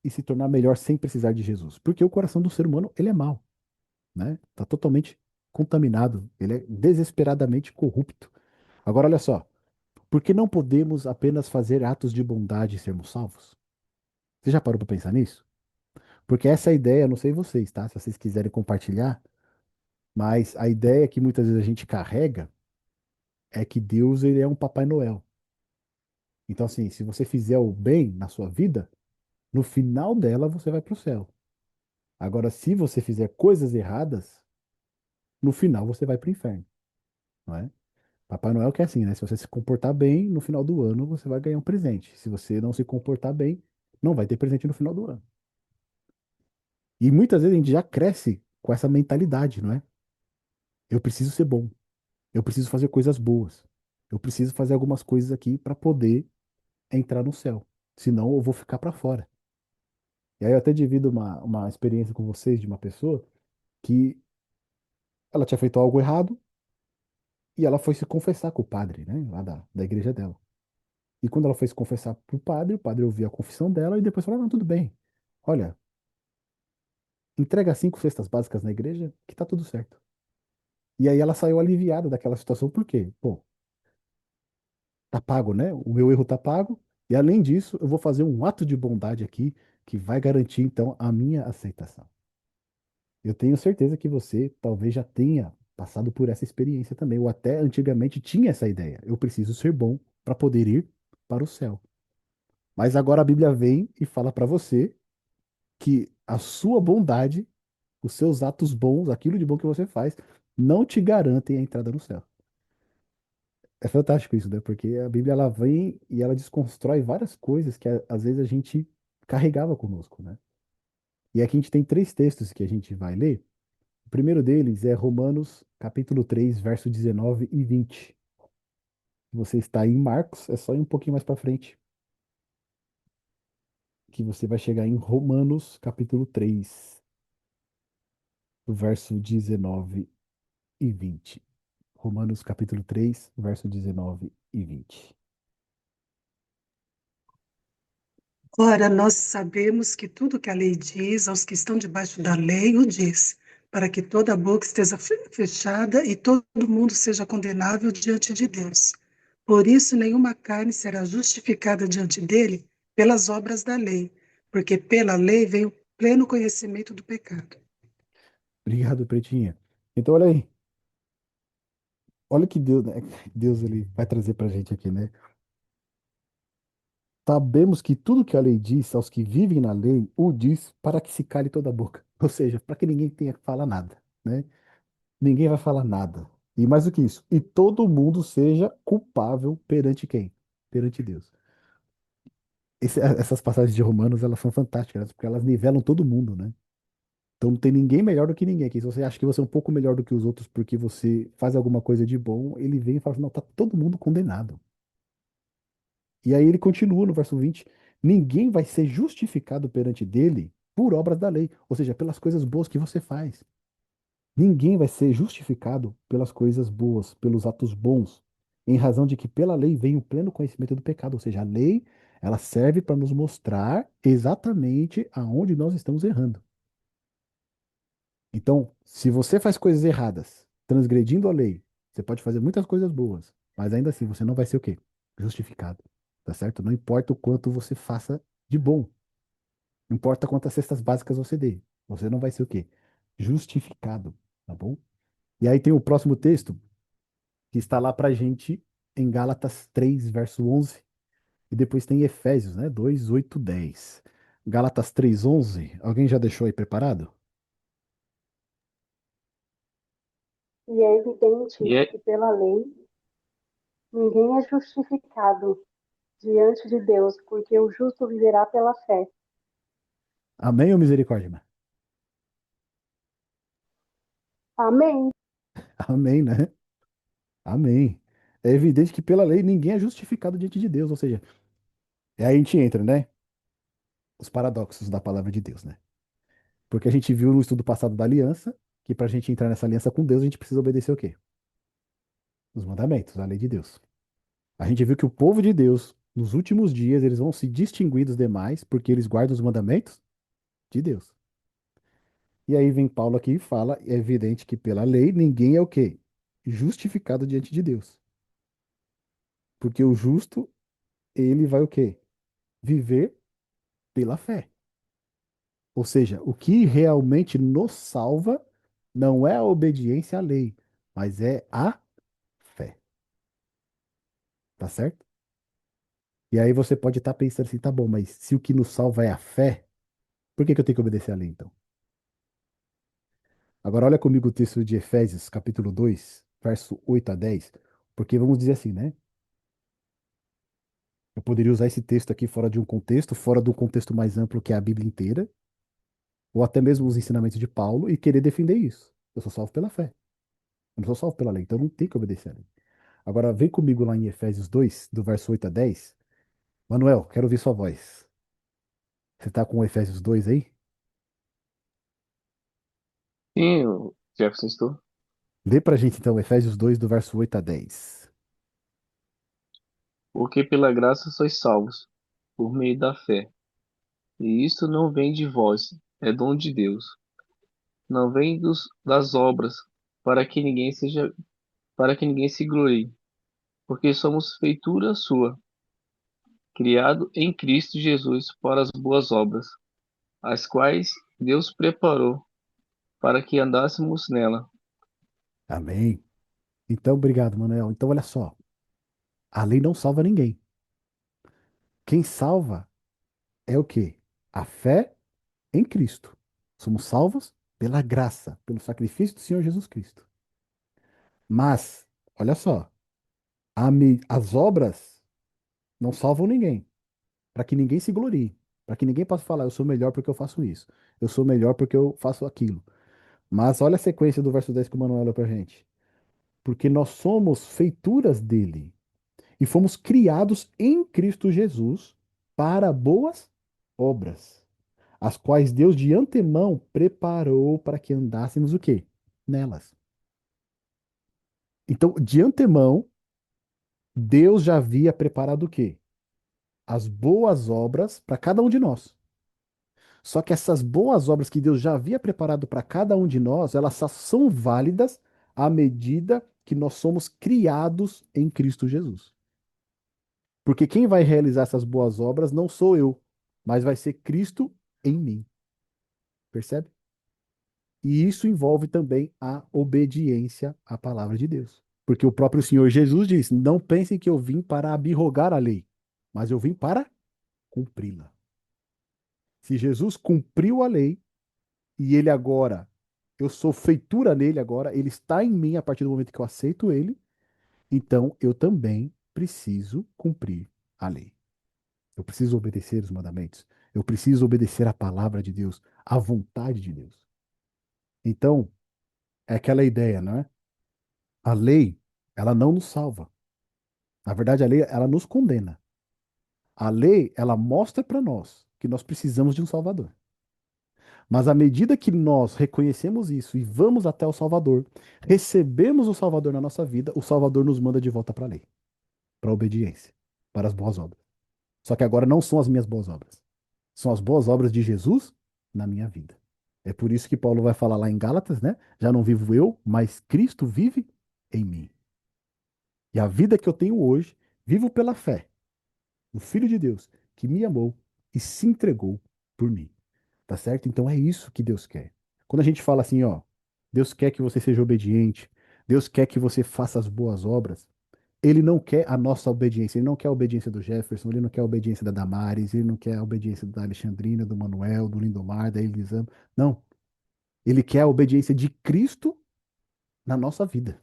e se tornar melhor sem precisar de Jesus? Porque o coração do ser humano, ele é mau, né? Tá totalmente contaminado, ele é desesperadamente corrupto. Agora, olha só. Por que não podemos apenas fazer atos de bondade e sermos salvos? Você já parou para pensar nisso? Porque essa ideia, não sei vocês, tá? Se vocês quiserem compartilhar, mas a ideia que muitas vezes a gente carrega é que Deus ele é um Papai Noel. Então, assim, se você fizer o bem na sua vida, no final dela você vai para o céu. Agora, se você fizer coisas erradas, no final você vai para o inferno, não é? Papai Noel que é assim, né? Se você se comportar bem, no final do ano você vai ganhar um presente. Se você não se comportar bem, não vai ter presente no final do ano. E muitas vezes a gente já cresce com essa mentalidade, não é? Eu preciso ser bom, eu preciso fazer coisas boas, eu preciso fazer algumas coisas aqui para poder entrar no céu, senão eu vou ficar para fora. E aí eu até divido uma experiência com vocês de uma pessoa que ela tinha feito algo errado e ela foi se confessar com o padre, né, lá da igreja dela. E quando ela foi se confessar pro padre, o padre ouviu a confissão dela e depois falou: não, tudo bem, olha, entrega 5 cestas básicas na igreja que tá tudo certo. E aí ela saiu aliviada daquela situação, por quê? Pô, tá pago, né? O meu erro tá pago. E além disso, eu vou fazer um ato de bondade aqui que vai garantir então a minha aceitação. Eu tenho certeza que você talvez já tenha passado por essa experiência também, ou até antigamente tinha essa ideia. Eu preciso ser bom para poder ir para o céu. Mas agora a Bíblia vem e fala para você que a sua bondade, os seus atos bons, aquilo de bom que você faz, não te garantem a entrada no céu. É fantástico isso, né? Porque a Bíblia ela vem e ela desconstrói várias coisas que às vezes a gente carregava conosco, né? E aqui a gente tem 3 textos que a gente vai ler. O primeiro deles é Romanos, capítulo 3 verso 19 e 20. Se você está em Marcos, é só ir um pouquinho mais para frente, que você vai chegar em Romanos, capítulo 3 verso 19 e 20. Romanos, capítulo 3 verso 19 e 20. Ora, nós sabemos que tudo que a lei diz aos que estão debaixo da lei o diz, para que toda boca esteja fechada e todo mundo seja condenável diante de Deus. Por isso, nenhuma carne será justificada diante dele pelas obras da lei, porque pela lei vem o pleno conhecimento do pecado. Obrigado, Pretinha. Então, olha aí. Olha que Deus, né? Deus ele vai trazer para a gente aqui, né? Sabemos que tudo que a lei diz aos que vivem na lei, o diz para que se cale toda a boca. Ou seja, para que ninguém tenha que falar nada, né? Ninguém vai falar nada. E mais do que isso, e todo mundo seja culpável perante quem? Perante Deus. Essas passagens de Romanos, elas são fantásticas, né? Porque elas nivelam todo mundo, né? Então não tem ninguém melhor do que ninguém aqui. Se você acha que você é um pouco melhor do que os outros porque você faz alguma coisa de bom, ele vem e fala assim, não, tá todo mundo condenado. E aí ele continua no verso 20: ninguém vai ser justificado perante dele por obras da lei, ou seja, pelas coisas boas que você faz. Ninguém vai ser justificado pelas coisas boas, pelos atos bons, em razão de que pela lei vem o pleno conhecimento do pecado, ou seja, a lei, ela serve para nos mostrar exatamente aonde nós estamos errando. Então, se você faz coisas erradas, transgredindo a lei, você pode fazer muitas coisas boas, mas ainda assim você não vai ser o quê? Justificado, tá certo? Não importa o quanto você faça de bom, não importa quantas cestas básicas você dê, você não vai ser o quê? Justificado, tá bom? E aí tem o próximo texto que está lá pra gente em Gálatas 3, verso 11, e depois tem Efésios, né? 2, 8, 10. Gálatas 3, 11. Alguém já deixou aí preparado? E é evidente E é, que pela lei ninguém é justificado diante de Deus, porque o justo viverá pela fé. Amém ou misericórdia, irmã? Amém. Amém, né? Amém. É evidente que pela lei ninguém é justificado diante de Deus, ou seja, aí a gente entra, né? Os paradoxos da palavra de Deus, né? Porque a gente viu no estudo passado da aliança que para a gente entrar nessa aliança com Deus, a gente precisa obedecer o quê? Os mandamentos, a lei de Deus. A gente viu que o povo de Deus, nos últimos dias, eles vão se distinguir dos demais porque eles guardam os mandamentos de Deus. E aí vem Paulo aqui e fala, é evidente que pela lei ninguém é o quê? Justificado diante de Deus. Porque o justo, ele vai o quê? Viver pela fé. Ou seja, o que realmente nos salva não é a obediência à lei, mas é a fé. Tá certo? E aí você pode estar pensando assim, tá bom, mas se o que nos salva é a fé, por que que eu tenho que obedecer à lei então? Agora olha comigo o texto de Efésios, capítulo 2, verso 8 a 10, porque vamos dizer assim, né? Eu poderia usar esse texto aqui fora de um contexto, fora do contexto mais amplo que é a Bíblia inteira, ou até mesmo os ensinamentos de Paulo e querer defender isso. Eu sou salvo pela fé. Eu não sou salvo pela lei, então eu não tenho que obedecer à lei. Agora vem comigo lá em Efésios 2, do verso 8 a 10. Manuel, quero ouvir sua voz. Você está com Efésios 2 aí? Sim, o Jefferson estou. Lê pra gente então Efésios 2, do verso 8 a 10. Porque pela graça sois salvos, por meio da fé. E isto não vem de vós, é dom de Deus. Não vem das obras, para que ninguém seja, para que ninguém se glorie. Porque somos feitura sua, criado em Cristo Jesus para as boas obras, as quais Deus preparou para que andássemos nela. Amém. Então, obrigado, Manuel. Então, olha só. A lei não salva ninguém. Quem salva é o quê? A fé em Cristo. Somos salvos pela graça, pelo sacrifício do Senhor Jesus Cristo. Mas, olha só, as obras não salvam ninguém, para que ninguém se glorie, para que ninguém possa falar, eu sou melhor porque eu faço isso, eu sou melhor porque eu faço aquilo. Mas olha a sequência do verso 10 que o Manuel leu pra gente. Porque nós somos feituras dele e fomos criados em Cristo Jesus para boas obras, as quais Deus de antemão preparou para que andássemos o quê? Nelas. Então, de antemão, Deus já havia preparado o quê? As boas obras para cada um de nós. Só que essas boas obras que Deus já havia preparado para cada um de nós, elas só são válidas à medida que nós somos criados em Cristo Jesus. Porque quem vai realizar essas boas obras não sou eu, mas vai ser Cristo em mim. Percebe? E isso envolve também a obediência à palavra de Deus. Porque o próprio Senhor Jesus disse: Não pensem que eu vim para abrogar a lei, mas eu vim para cumpri-la. Se Jesus cumpriu a lei e ele agora, eu sou feitura nele agora, ele está em mim a partir do momento que eu aceito ele, então eu também preciso cumprir a lei. Eu preciso obedecer os mandamentos. Eu preciso obedecer a palavra de Deus, a vontade de Deus. Então, é aquela ideia, não é? A lei, ela não nos salva. Na verdade, a lei, ela nos condena. A lei, ela mostra para nós que nós precisamos de um Salvador. Mas à medida que nós reconhecemos isso e vamos até o Salvador, recebemos o Salvador na nossa vida, o Salvador nos manda de volta para a lei, para a obediência, para as boas obras. Só que agora não são as minhas boas obras. São as boas obras de Jesus na minha vida. É por isso que Paulo vai falar lá em Gálatas, né? Já não vivo eu, mas Cristo vive em mim. E a vida que eu tenho hoje, vivo pela fé no Filho de Deus, que me amou e se entregou por mim. Tá certo? Então é isso que Deus quer. Quando a gente fala assim, ó, Deus quer que você seja obediente, Deus quer que você faça as boas obras, ele não quer a nossa obediência, ele não quer a obediência do Jefferson, ele não quer a obediência da Damares, ele não quer a obediência da Alexandrina, do Manuel, do Lindomar, da Elisama. Não. Ele quer a obediência de Cristo na nossa vida.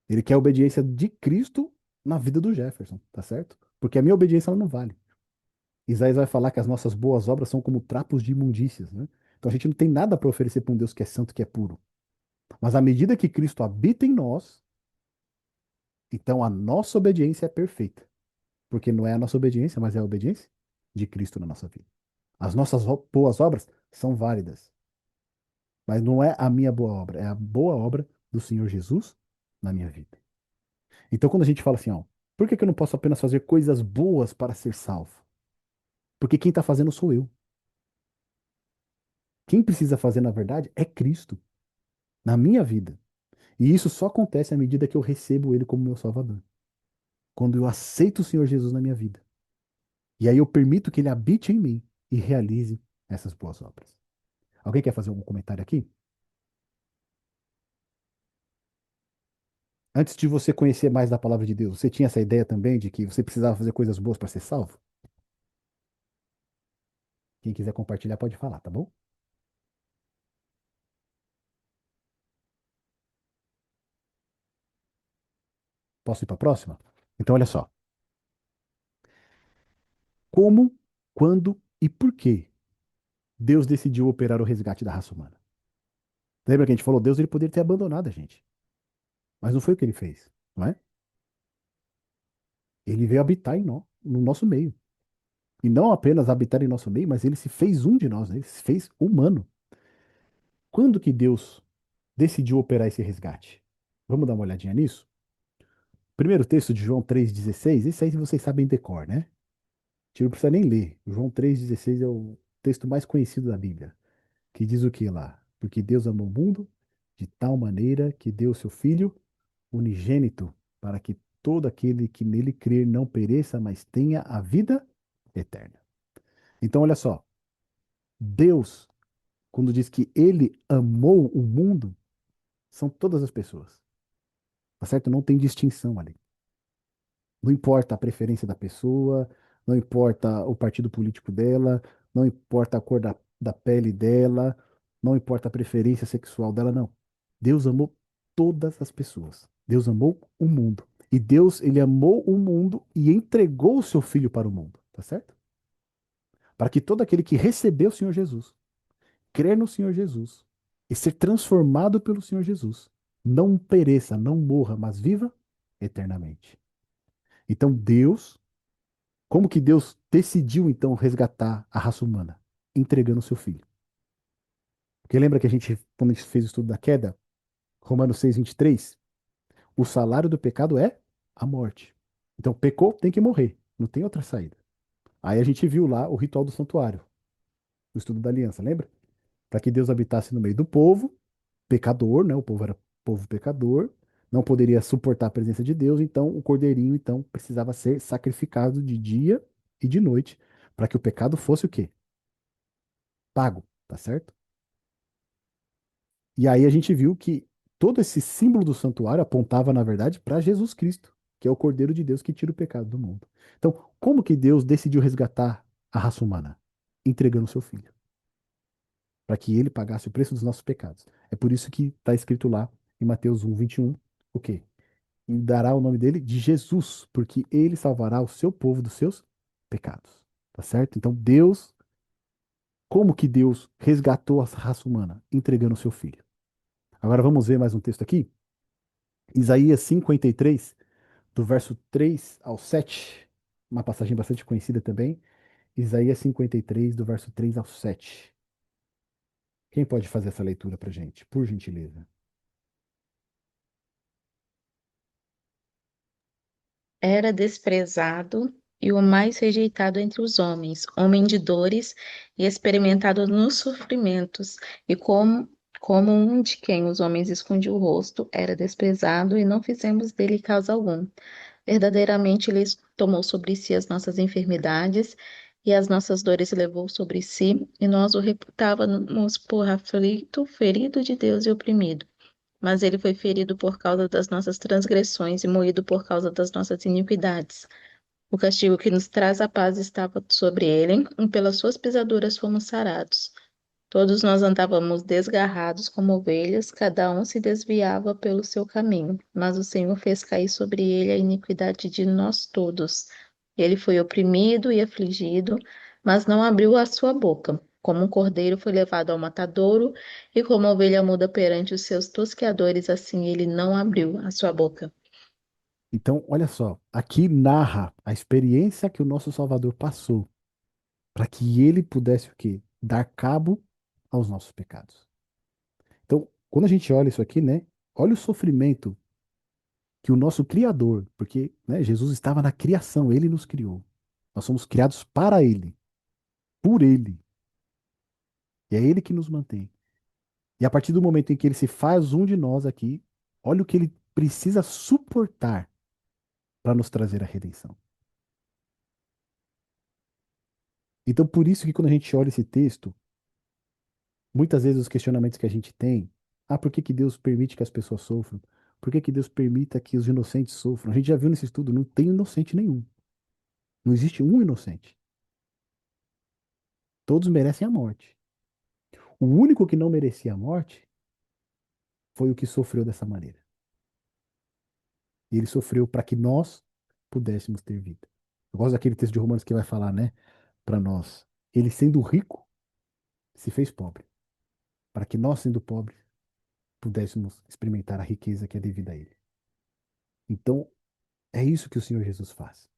Ele quer a obediência de Cristo na vida do Jefferson, tá certo? Porque a minha obediência ela não vale. Isaías vai falar que as nossas boas obras são como trapos de imundícias, né? Então a gente não tem nada para oferecer para um Deus que é santo, que é puro. Mas à medida que Cristo habita em nós, então a nossa obediência é perfeita. Porque não é a nossa obediência, mas é a obediência de Cristo na nossa vida. As nossas boas obras são válidas, mas não é a minha boa obra, é a boa obra do Senhor Jesus na minha vida. Então, quando a gente fala assim, ó, por que que eu não posso apenas fazer coisas boas para ser salvo? Porque quem está fazendo sou eu. Quem precisa fazer, na verdade, é Cristo na minha vida. E isso só acontece à medida que eu recebo Ele como meu Salvador. quando eu aceito o Senhor Jesus na minha vida. E aí eu permito que ele habite em mim e realize essas boas obras. Alguém quer fazer algum comentário aqui? Antes de você conhecer mais da palavra de Deus, você tinha essa ideia também de que você precisava fazer coisas boas para ser salvo? Quem quiser compartilhar pode falar, tá bom? Posso ir para a próxima? Então, olha só. Como, quando e por que Deus decidiu operar o resgate da raça humana? Lembra que a gente falou, Deus ele poderia ter abandonado a gente, mas não foi o que ele fez, não é? Ele veio habitar em nós, no nosso meio. E não apenas habitar em nosso meio, mas ele se fez um de nós, né? Ele se fez humano. Quando que Deus decidiu operar esse resgate? Vamos dar uma olhadinha nisso? Primeiro texto de João 3,16, esse aí vocês sabem decor, né? A gente não precisa nem ler. João 3,16 é o texto mais conhecido da Bíblia, que diz o que lá? Porque Deus amou o mundo de tal maneira que deu o seu Filho unigênito para que todo aquele que nele crer não pereça, mas tenha a vida eterna. Então, olha só, Deus, quando diz que ele amou o mundo, são todas as pessoas, tá certo? Não tem distinção ali. Não importa a preferência da pessoa, não importa o partido político dela, não importa a cor da pele dela, não importa a preferência sexual dela, não. Deus amou todas as pessoas. Deus amou o mundo. E Deus, ele amou o mundo e entregou o seu filho para o mundo, tá certo? Para que todo aquele que recebeu o Senhor Jesus, crer no Senhor Jesus e ser transformado pelo Senhor Jesus, não pereça, não morra, mas viva eternamente. Então Deus, como que Deus decidiu então resgatar a raça humana? Entregando o seu filho. Porque lembra que a gente, quando a gente fez o estudo da queda, Romanos 6:23, o salário do pecado é a morte. Então pecou, tem que morrer, não tem outra saída. Aí a gente viu lá o ritual do santuário, o estudo da aliança, lembra? Para que Deus habitasse no meio do povo, pecador, né? O povo era povo pecador, não poderia suportar a presença de Deus, então o cordeirinho então precisava ser sacrificado de dia e de noite, para que o pecado fosse o quê? Pago, tá certo? E aí a gente viu que todo esse símbolo do santuário apontava, na verdade, para Jesus Cristo, que é o Cordeiro de Deus que tira o pecado do mundo. Então, como que Deus decidiu resgatar a raça humana? Entregando o seu filho, para que ele pagasse o preço dos nossos pecados. É por isso que está escrito lá em Mateus 1:21, o quê? E dará o nome dele de Jesus, porque ele salvará o seu povo dos seus pecados. Tá certo? Então, Deus, como que Deus resgatou a raça humana? Entregando o seu filho. Agora vamos ver mais um texto aqui. Isaías 53, do verso 3 ao 7. Uma passagem bastante conhecida também. Isaías 53, do verso 3 ao 7. Quem pode fazer essa leitura para gente, por gentileza? Era desprezado e o mais rejeitado entre os homens, homem de dores e experimentado nos sofrimentos, e como um de quem os homens escondiam o rosto, era desprezado e não fizemos dele causa algum. Verdadeiramente, ele tomou sobre si as nossas enfermidades e as nossas dores levou sobre si, e nós o reputávamos por aflito, ferido de Deus e oprimido. Mas ele foi ferido por causa das nossas transgressões e moído por causa das nossas iniquidades. O castigo que nos traz a paz estava sobre ele, e pelas suas pisaduras fomos sarados. Todos nós andávamos desgarrados como ovelhas, cada um se desviava pelo seu caminho, mas o Senhor fez cair sobre ele a iniquidade de nós todos. Ele foi oprimido e afligido, mas não abriu a sua boca. Como um cordeiro foi levado ao matadouro, e como ovelha muda perante os seus tosqueadores, assim ele não abriu a sua boca. Então, olha só, aqui narra a experiência que o nosso Salvador passou para que ele pudesse o quê? Dar cabo aos nossos pecados. Então, quando a gente olha isso aqui, né? Olha o sofrimento que o nosso Criador, porque, né, Jesus estava na criação, ele nos criou. Nós somos criados para ele, por ele. E é ele que nos mantém. E a partir do momento em que ele se faz um de nós aqui, olha o que ele precisa suportar para nos trazer a redenção. Então, por isso que quando a gente olha esse texto, muitas vezes os questionamentos que a gente tem, por que que Deus permite que as pessoas sofram? Por que que Deus permita que os inocentes sofram? A gente já viu nesse estudo, não tem inocente nenhum. Não existe um inocente. Todos merecem a morte. O único que não merecia a morte foi o que sofreu dessa maneira. E ele sofreu para que nós pudéssemos ter vida. Eu gosto daquele texto de Romanos que vai falar, né, para nós. Ele sendo rico, se fez pobre, para que nós, sendo pobres, pudéssemos experimentar a riqueza que é devida a ele. Então, é isso que o Senhor Jesus faz.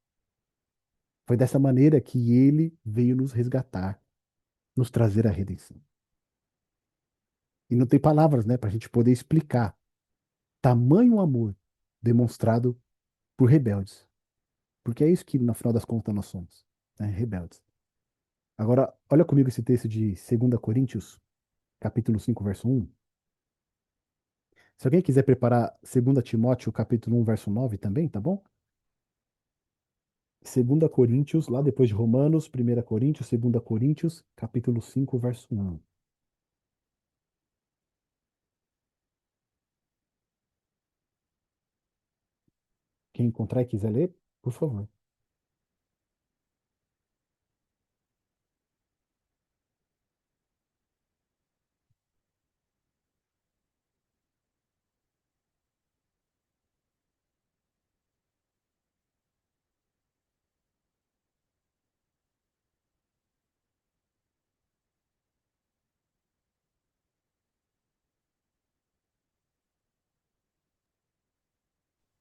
Foi dessa maneira que ele veio nos resgatar, nos trazer a redenção. E não tem palavras, né, para a gente poder explicar tamanho amor demonstrado por rebeldes. Porque é isso que, no final das contas, nós somos, né, rebeldes. Agora, olha comigo esse texto de 2 Coríntios, capítulo 5, verso 1. Se alguém quiser preparar 2 Timóteo, capítulo 1, verso 9 também, tá bom? 2 Coríntios, lá depois de Romanos, 1 Coríntios, 2 Coríntios, capítulo 5, verso 1. Quem encontrar e quiser ler, por favor.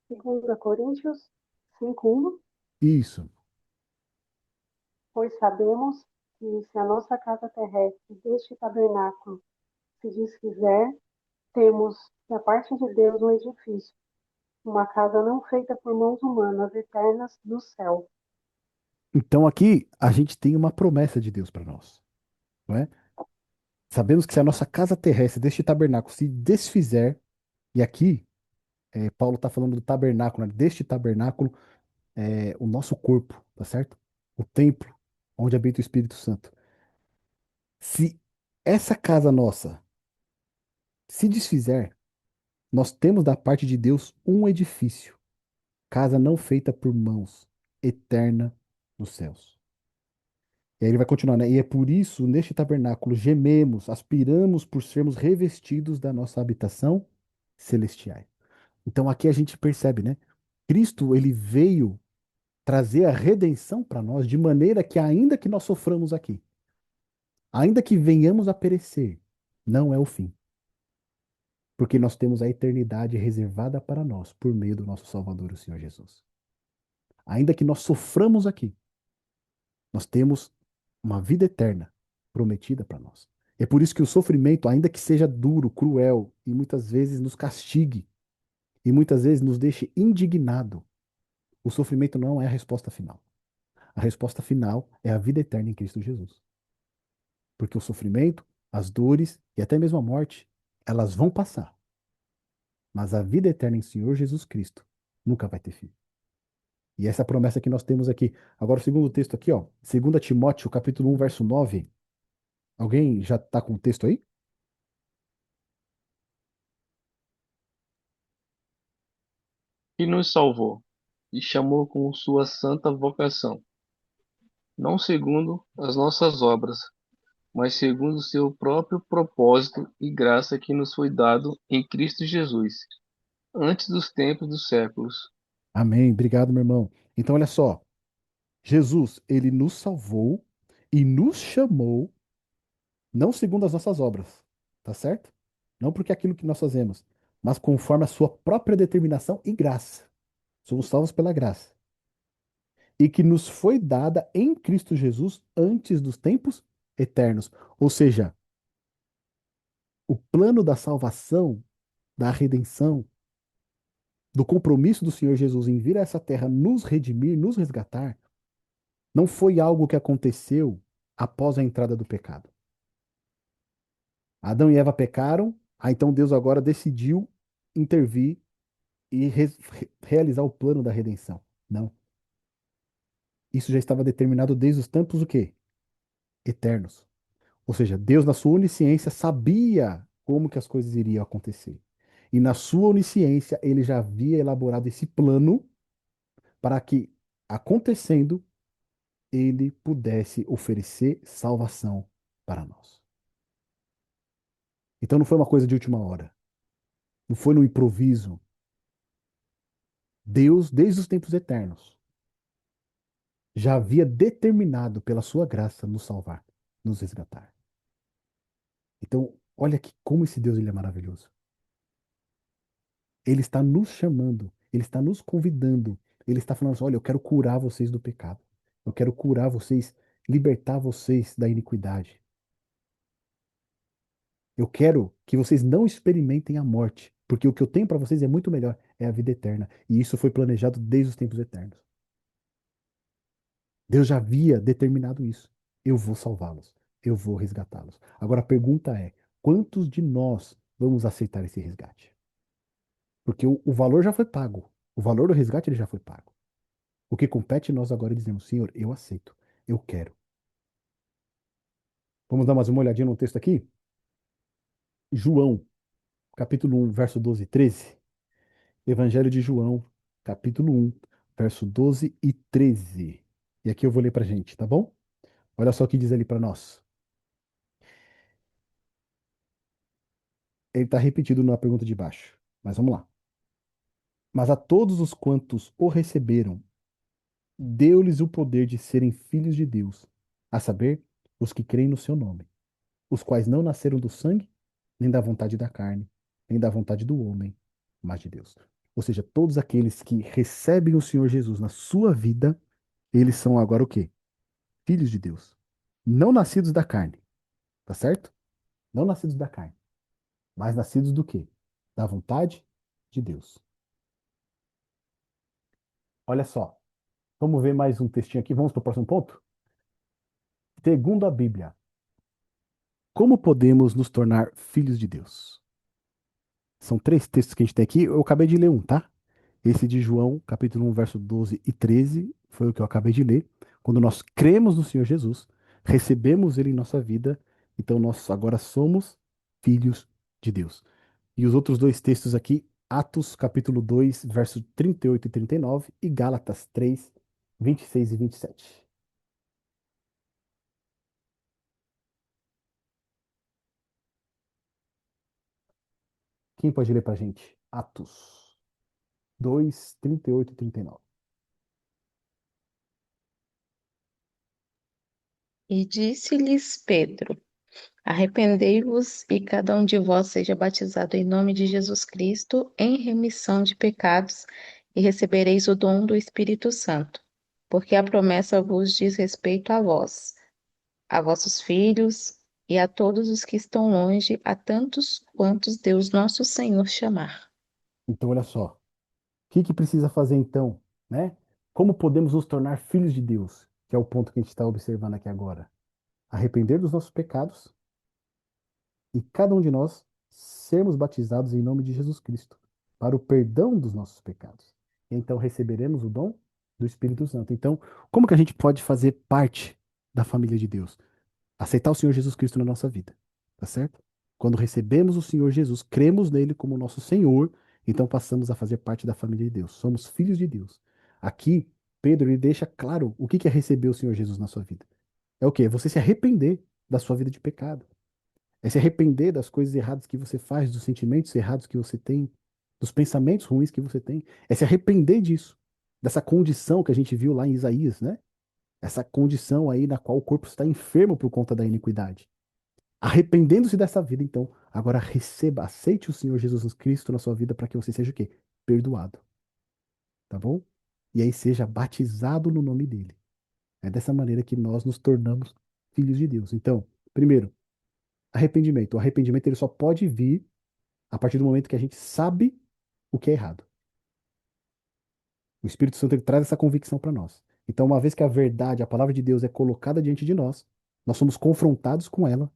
Segunda Coríntios 5:1, Isso. pois sabemos que se a nossa casa terrestre deste tabernáculo se desfizer, temos da parte de Deus um edifício, uma casa não feita por mãos humanas, eternas do céu. Então aqui a gente tem uma promessa de Deus para nós, não é? Sabemos que se a nossa casa terrestre deste tabernáculo se desfizer, e aqui Paulo está falando do tabernáculo, né? Deste tabernáculo, o nosso corpo, tá certo? O templo onde habita o Espírito Santo. Se essa casa nossa se desfizer, nós temos da parte de Deus um edifício, casa não feita por mãos, eterna nos céus. E aí ele vai continuar, né? E é por isso, neste tabernáculo, gememos, aspiramos por sermos revestidos da nossa habitação celestial. Então aqui a gente percebe, né? Cristo, ele veio trazer a redenção para nós de maneira que, ainda que nós soframos aqui, ainda que venhamos a perecer, não é o fim. Porque nós temos a eternidade reservada para nós por meio do nosso Salvador, o Senhor Jesus. Ainda que nós soframos aqui, nós temos uma vida eterna prometida para nós. É por isso que o sofrimento, ainda que seja duro, cruel e muitas vezes nos castigue e muitas vezes nos deixe indignado, o sofrimento não é a resposta final. A resposta final é a vida eterna em Cristo Jesus. Porque o sofrimento, as dores e até mesmo a morte, elas vão passar. Mas a vida eterna em Senhor Jesus Cristo nunca vai ter fim. E essa é a promessa que nós temos aqui. Agora, o segundo texto aqui, ó, 2 Timóteo, capítulo 1, verso 9. Alguém já está com o texto aí? Que nos salvou e chamou com sua santa vocação, não segundo as nossas obras, mas segundo o seu próprio propósito e graça que nos foi dado em Cristo Jesus, antes dos tempos dos séculos. Amém. Obrigado, meu irmão. Então, olha só. Jesus, ele nos salvou e nos chamou, não segundo as nossas obras, tá certo? Não porque é aquilo que nós fazemos, mas conforme a sua própria determinação e graça. Somos salvos pela graça. E que nos foi dada em Cristo Jesus antes dos tempos eternos. Ou seja, o plano da salvação, da redenção, do compromisso do Senhor Jesus em vir a essa terra nos redimir, nos resgatar, não foi algo que aconteceu após a entrada do pecado. Adão e Eva pecaram, então Deus agora decidiu intervir e realizar o plano da redenção. Não. Isso já estava determinado desde os tempos o quê? Eternos. Ou seja, Deus, na sua onisciência, sabia como que as coisas iriam acontecer. E na sua onisciência, ele já havia elaborado esse plano para que, acontecendo, ele pudesse oferecer salvação para nós. Então não foi uma coisa de última hora. Não foi no improviso. Deus, desde os tempos eternos, já havia determinado pela sua graça nos salvar, nos resgatar. Então, olha que como esse Deus ele é maravilhoso. Ele está nos chamando, ele está nos convidando, ele está falando assim: olha, eu quero curar vocês do pecado. Eu quero curar vocês, libertar vocês da iniquidade. Eu quero que vocês não experimentem a morte, porque o que eu tenho para vocês é muito melhor, é a vida eterna. E isso foi planejado desde os tempos eternos. Deus já havia determinado isso. Eu vou salvá-los, eu vou resgatá-los. Agora a pergunta é: quantos de nós vamos aceitar esse resgate? Porque o valor já foi pago. O valor do resgate ele já foi pago. O que compete nós agora é dizemos: Senhor, eu aceito, eu quero. Vamos dar mais uma olhadinha no texto aqui? João, capítulo 1, verso 12 e 13. Evangelho de João, capítulo 1, verso 12 e 13. E aqui eu vou ler pra gente, tá bom? Olha só o que diz ali para nós. Ele está repetido na pergunta de baixo, mas vamos lá. Mas a todos os quantos o receberam, deu-lhes o poder de serem filhos de Deus, a saber, os que creem no seu nome, os quais não nasceram do sangue, nem da vontade da carne, nem da vontade do homem, mas de Deus. Ou seja, todos aqueles que recebem o Senhor Jesus na sua vida, eles são agora o quê? Filhos de Deus. Não nascidos da carne, tá certo? Não nascidos da carne, mas nascidos do quê? Da vontade de Deus. Olha só, vamos ver mais um textinho aqui, vamos para o próximo ponto? Segundo a Bíblia, como podemos nos tornar filhos de Deus? São três textos que a gente tem aqui, eu acabei de ler um, tá? Esse de João, capítulo 1, verso 12 e 13, foi o que eu acabei de ler. Quando nós cremos no Senhor Jesus, recebemos Ele em nossa vida, então nós agora somos filhos de Deus. E os outros dois textos aqui, Atos, capítulo 2, verso 38 e 39, e Gálatas 3, 26 e 27. Quem pode ler pra gente? Atos 2, 38 e 39. E disse-lhes Pedro: Arrependei-vos e cada um de vós seja batizado em nome de Jesus Cristo em remissão de pecados, e recebereis o dom do Espírito Santo, porque a promessa vos diz respeito a vós, a vossos filhos e a todos os que estão longe, a tantos quantos Deus nosso Senhor chamar. Então, olha só. O que que precisa fazer então, né? Como podemos nos tornar filhos de Deus? Que é o ponto que a gente está observando aqui agora. Arrepender dos nossos pecados e cada um de nós sermos batizados em nome de Jesus Cristo para o perdão dos nossos pecados. Então receberemos o dom do Espírito Santo. Então, como que a gente pode fazer parte da família de Deus? Aceitar o Senhor Jesus Cristo na nossa vida, tá certo? Quando recebemos o Senhor Jesus, cremos nele como nosso Senhor, então passamos a fazer parte da família de Deus. Somos filhos de Deus. Aqui, Pedro ele deixa claro o que que é receber o Senhor Jesus na sua vida. É o quê? É você se arrepender da sua vida de pecado. É se arrepender das coisas erradas que você faz, dos sentimentos errados que você tem, dos pensamentos ruins que você tem. É se arrepender disso, dessa condição que a gente viu lá em Isaías, né? Essa condição aí na qual o corpo está enfermo por conta da iniquidade. Arrependendo-se dessa vida, então, agora receba, aceite o Senhor Jesus Cristo na sua vida para que você seja o quê? Perdoado, tá bom? E aí seja batizado no nome dele. É dessa maneira que nós nos tornamos filhos de Deus. Então, primeiro, arrependimento. O arrependimento ele só pode vir a partir do momento que a gente sabe o que é errado. O Espírito Santo ele traz essa convicção para nós. Então, uma vez que a verdade, a palavra de Deus é colocada diante de nós, nós somos confrontados com ela.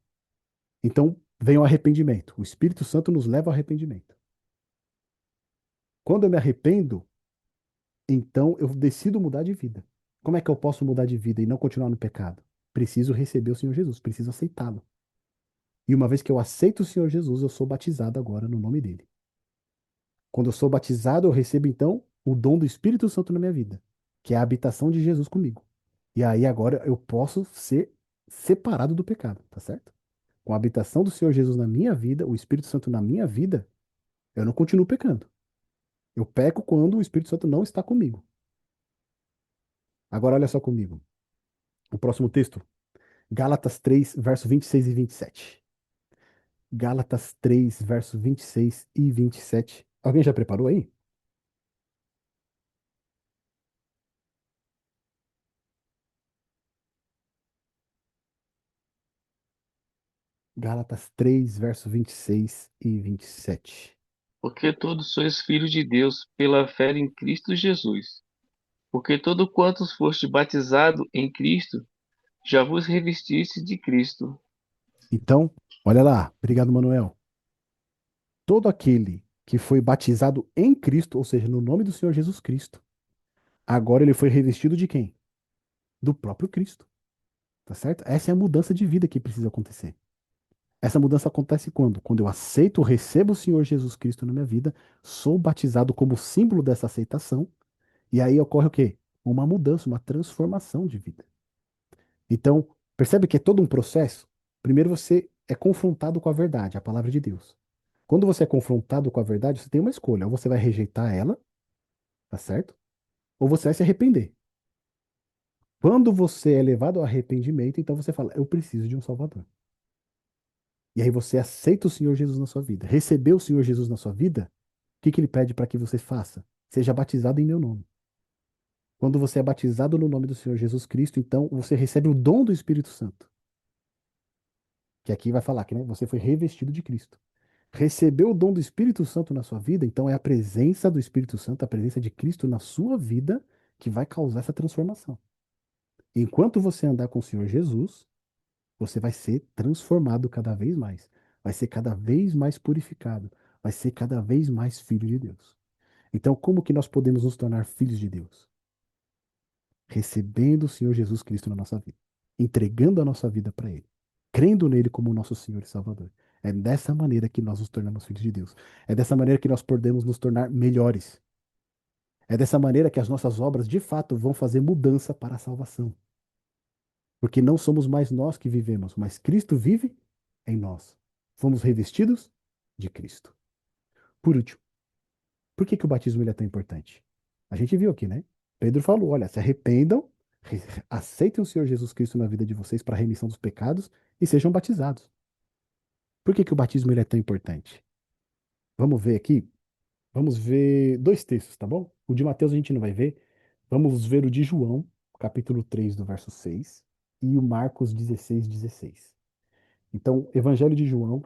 Então, vem o arrependimento. O Espírito Santo nos leva ao arrependimento. Quando eu me arrependo, Então eu decido mudar de vida. Como é que eu posso mudar de vida e não continuar no pecado? Preciso receber o Senhor Jesus, preciso aceitá-lo. E uma vez que eu aceito o Senhor Jesus, eu sou batizado agora no nome dele. Quando eu sou batizado, eu recebo então o dom do Espírito Santo na minha vida, que é a habitação de Jesus comigo. E aí agora eu posso ser separado do pecado, tá certo? Com a habitação do Senhor Jesus na minha vida, o Espírito Santo na minha vida, eu não continuo pecando. Eu peco quando o Espírito Santo não está comigo. Agora olha só comigo. O próximo texto, Gálatas 3, verso 26 e 27. Gálatas 3, verso 26 e 27. Alguém já preparou aí? Gálatas 3, verso 26 e 27. Porque todos sois filhos de Deus pela fé em Cristo Jesus. Porque todo quantos foste batizado em Cristo, já vos revestiste de Cristo. Então, olha lá. Obrigado, Manuel. Todo aquele que foi batizado em Cristo, ou seja, no nome do Senhor Jesus Cristo, agora ele foi revestido de quem? Do próprio Cristo. Tá certo? Essa é a mudança de vida que precisa acontecer. Essa mudança acontece quando? Quando eu aceito, recebo o Senhor Jesus Cristo na minha vida, sou batizado como símbolo dessa aceitação, e aí ocorre o quê? Uma mudança, uma transformação de vida. Então, percebe que é todo um processo? Primeiro você é confrontado com a verdade, a palavra de Deus. Quando você é confrontado com a verdade, você tem uma escolha. Ou você vai rejeitar ela, tá certo? Ou você vai se arrepender. Quando você é levado ao arrependimento, então você fala, eu preciso de um Salvador. E aí você aceita o Senhor Jesus na sua vida. Recebeu o Senhor Jesus na sua vida, o que que ele pede para que você faça? Seja batizado em meu nome. Quando você é batizado no nome do Senhor Jesus Cristo, então você recebe o dom do Espírito Santo. Que aqui vai falar que, né, você foi revestido de Cristo. Recebeu o dom do Espírito Santo na sua vida, então é a presença do Espírito Santo, a presença de Cristo na sua vida que vai causar essa transformação. Enquanto você andar com o Senhor Jesus, você vai ser transformado cada vez mais, vai ser cada vez mais purificado, vai ser cada vez mais filho de Deus. Então, como que nós podemos nos tornar filhos de Deus? Recebendo o Senhor Jesus Cristo na nossa vida, entregando a nossa vida para Ele, crendo nele como nosso Senhor e Salvador. É dessa maneira que nós nos tornamos filhos de Deus. É dessa maneira que nós podemos nos tornar melhores. É dessa maneira que as nossas obras, de fato, vão fazer mudança para a salvação. Porque não somos mais nós que vivemos, mas Cristo vive em nós. Fomos revestidos de Cristo. Por último, por que que o batismo ele é tão importante? A gente viu aqui, né? Pedro falou: olha, se arrependam, aceitem o Senhor Jesus Cristo na vida de vocês para a remissão dos pecados e sejam batizados. Por que que o batismo ele é tão importante? Vamos ver aqui. Vamos ver dois textos, tá bom? O de Mateus a gente não vai ver. Vamos ver o de João, capítulo 3 do verso 6, e o Marcos 16, 16. Então, Evangelho de João,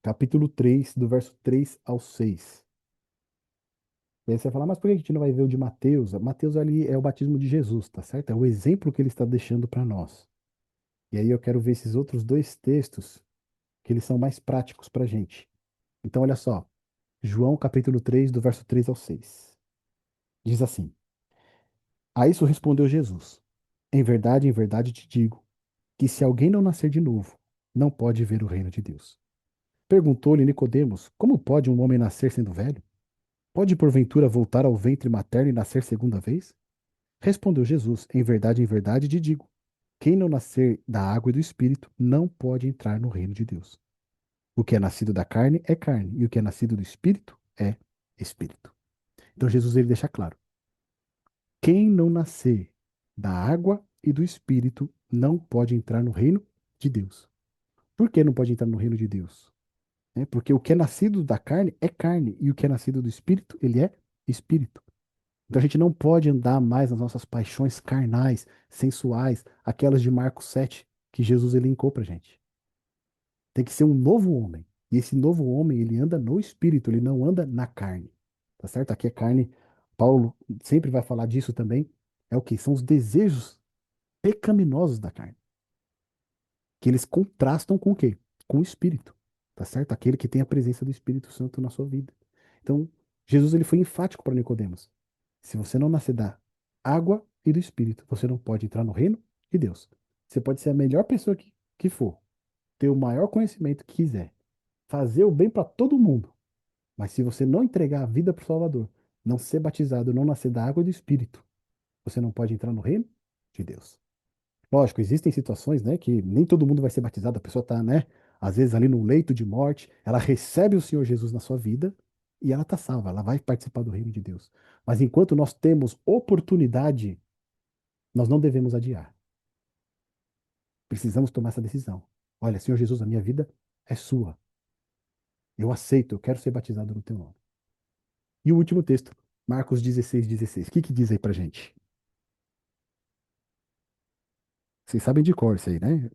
capítulo 3 do verso 3 ao 6. E aí você vai falar, mas por que a gente não vai ver o de Mateus? Mateus ali é o batismo de Jesus, tá certo? É o exemplo que ele está deixando para nós. E aí eu quero ver esses outros dois textos, que eles são mais práticos para a gente. Então, olha só. João, capítulo 3 do verso 3 ao 6. Diz assim: A isso respondeu Jesus: em verdade te digo, que se alguém não nascer de novo, não pode ver o reino de Deus. Perguntou-lhe Nicodemos: Como pode um homem nascer sendo velho? Pode porventura voltar ao ventre materno e nascer segunda vez? Respondeu Jesus: em verdade te digo, quem não nascer da água e do espírito não pode entrar no reino de Deus. O que é nascido da carne é carne, e o que é nascido do espírito é espírito. Então Jesus ele deixa claro: quem não nascer da água e do espírito não pode entrar no reino de Deus. Por que não pode entrar no reino de Deus? Porque o que é nascido da carne é carne, e o que é nascido do espírito, ele é espírito. Então a gente não pode andar mais nas nossas paixões carnais, sensuais, aquelas de Marcos 7, que Jesus elencou pra gente. Tem que ser um novo homem. E esse novo homem, ele anda no espírito, ele não anda na carne. Tá certo? Aqui é carne. Paulo sempre vai falar disso também. É o que? São os desejos pecaminosos da carne. Que eles contrastam com o quê? Com o espírito. Tá certo? Aquele que tem a presença do Espírito Santo na sua vida. Então, Jesus ele foi enfático para Nicodemos. Se você não nascer da água e do Espírito, você não pode entrar no reino de Deus. Você pode ser a melhor pessoa que for, ter o maior conhecimento que quiser, fazer o bem para todo mundo. Mas se você não entregar a vida para o Salvador, não ser batizado, não nascer da água e do Espírito, você não pode entrar no reino de Deus. Lógico, existem situações, né, que nem todo mundo vai ser batizado, a pessoa está, né, às vezes ali no leito de morte, ela recebe o Senhor Jesus na sua vida e ela está salva, ela vai participar do reino de Deus. Mas enquanto nós temos oportunidade, nós não devemos adiar. Precisamos tomar essa decisão. Olha, Senhor Jesus, a minha vida é sua. Eu aceito, eu quero ser batizado no teu nome. E o último texto, Marcos 16:16. O que que diz aí pra gente? Vocês sabem de cor isso aí, né?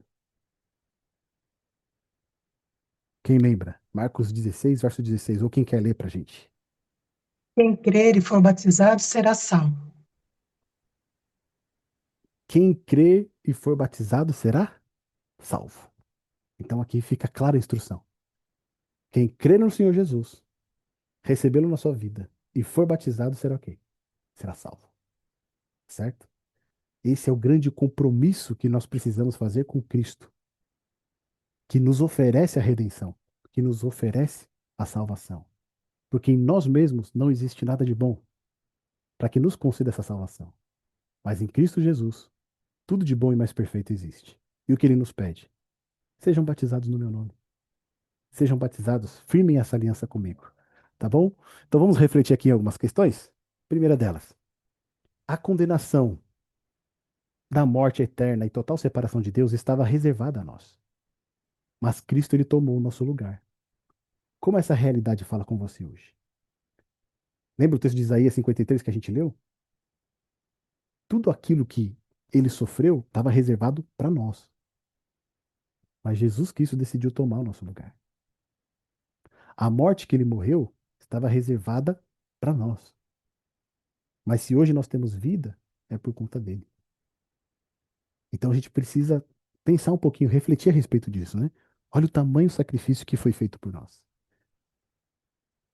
Quem lembra? Marcos 16, verso 16. Ou quem quer ler pra gente? Quem crer e for batizado será salvo. Quem crê e for batizado será salvo. Então aqui fica clara a instrução. Quem crê no Senhor Jesus, recebê-lo na sua vida e for batizado será o quê? Será salvo. Certo? Esse é o grande compromisso que nós precisamos fazer com Cristo, que nos oferece a redenção, que nos oferece a salvação. Porque em nós mesmos não existe nada de bom para que nos conceda essa salvação. Mas em Cristo Jesus, tudo de bom e mais perfeito existe. E o que ele nos pede? Sejam batizados no meu nome. Sejam batizados, firmem essa aliança comigo. Tá bom? Então vamos refletir aqui em algumas questões. Primeira delas, a condenação da morte eterna e total separação de Deus estava reservada a nós. Mas Cristo ele tomou o nosso lugar. Como essa realidade fala com você hoje? Lembra o texto de Isaías 53 que a gente leu? Tudo aquilo que ele sofreu estava reservado para nós. Mas Jesus Cristo decidiu tomar o nosso lugar. A morte que ele morreu estava reservada para nós. Mas se hoje nós temos vida, é por conta dele. Então a gente precisa pensar um pouquinho, refletir a respeito disso, né? Olha o tamanho do sacrifício que foi feito por nós.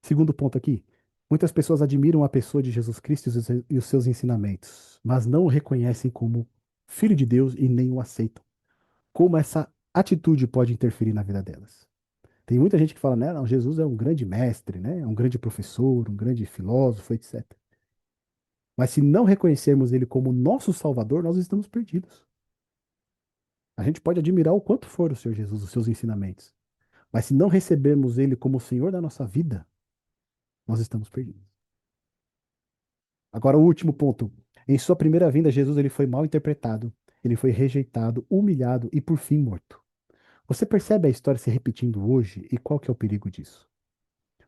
Segundo ponto aqui, muitas pessoas admiram a pessoa de Jesus Cristo e os seus ensinamentos, mas não o reconhecem como filho de Deus e nem o aceitam. Como essa atitude pode interferir na vida delas? Tem muita gente que fala, né, não, Jesus é um grande mestre, né, é um grande professor, um grande filósofo, etc. Mas se não reconhecermos ele como nosso Salvador, nós estamos perdidos. A gente pode admirar o quanto for o Senhor Jesus, os seus ensinamentos, mas se não recebermos ele como o Senhor da nossa vida, nós estamos perdidos. Agora, o último ponto. Em sua primeira vinda, Jesus ele foi mal interpretado, ele foi rejeitado, humilhado e, por fim, morto. Você percebe a história se repetindo hoje e qual que é o perigo disso?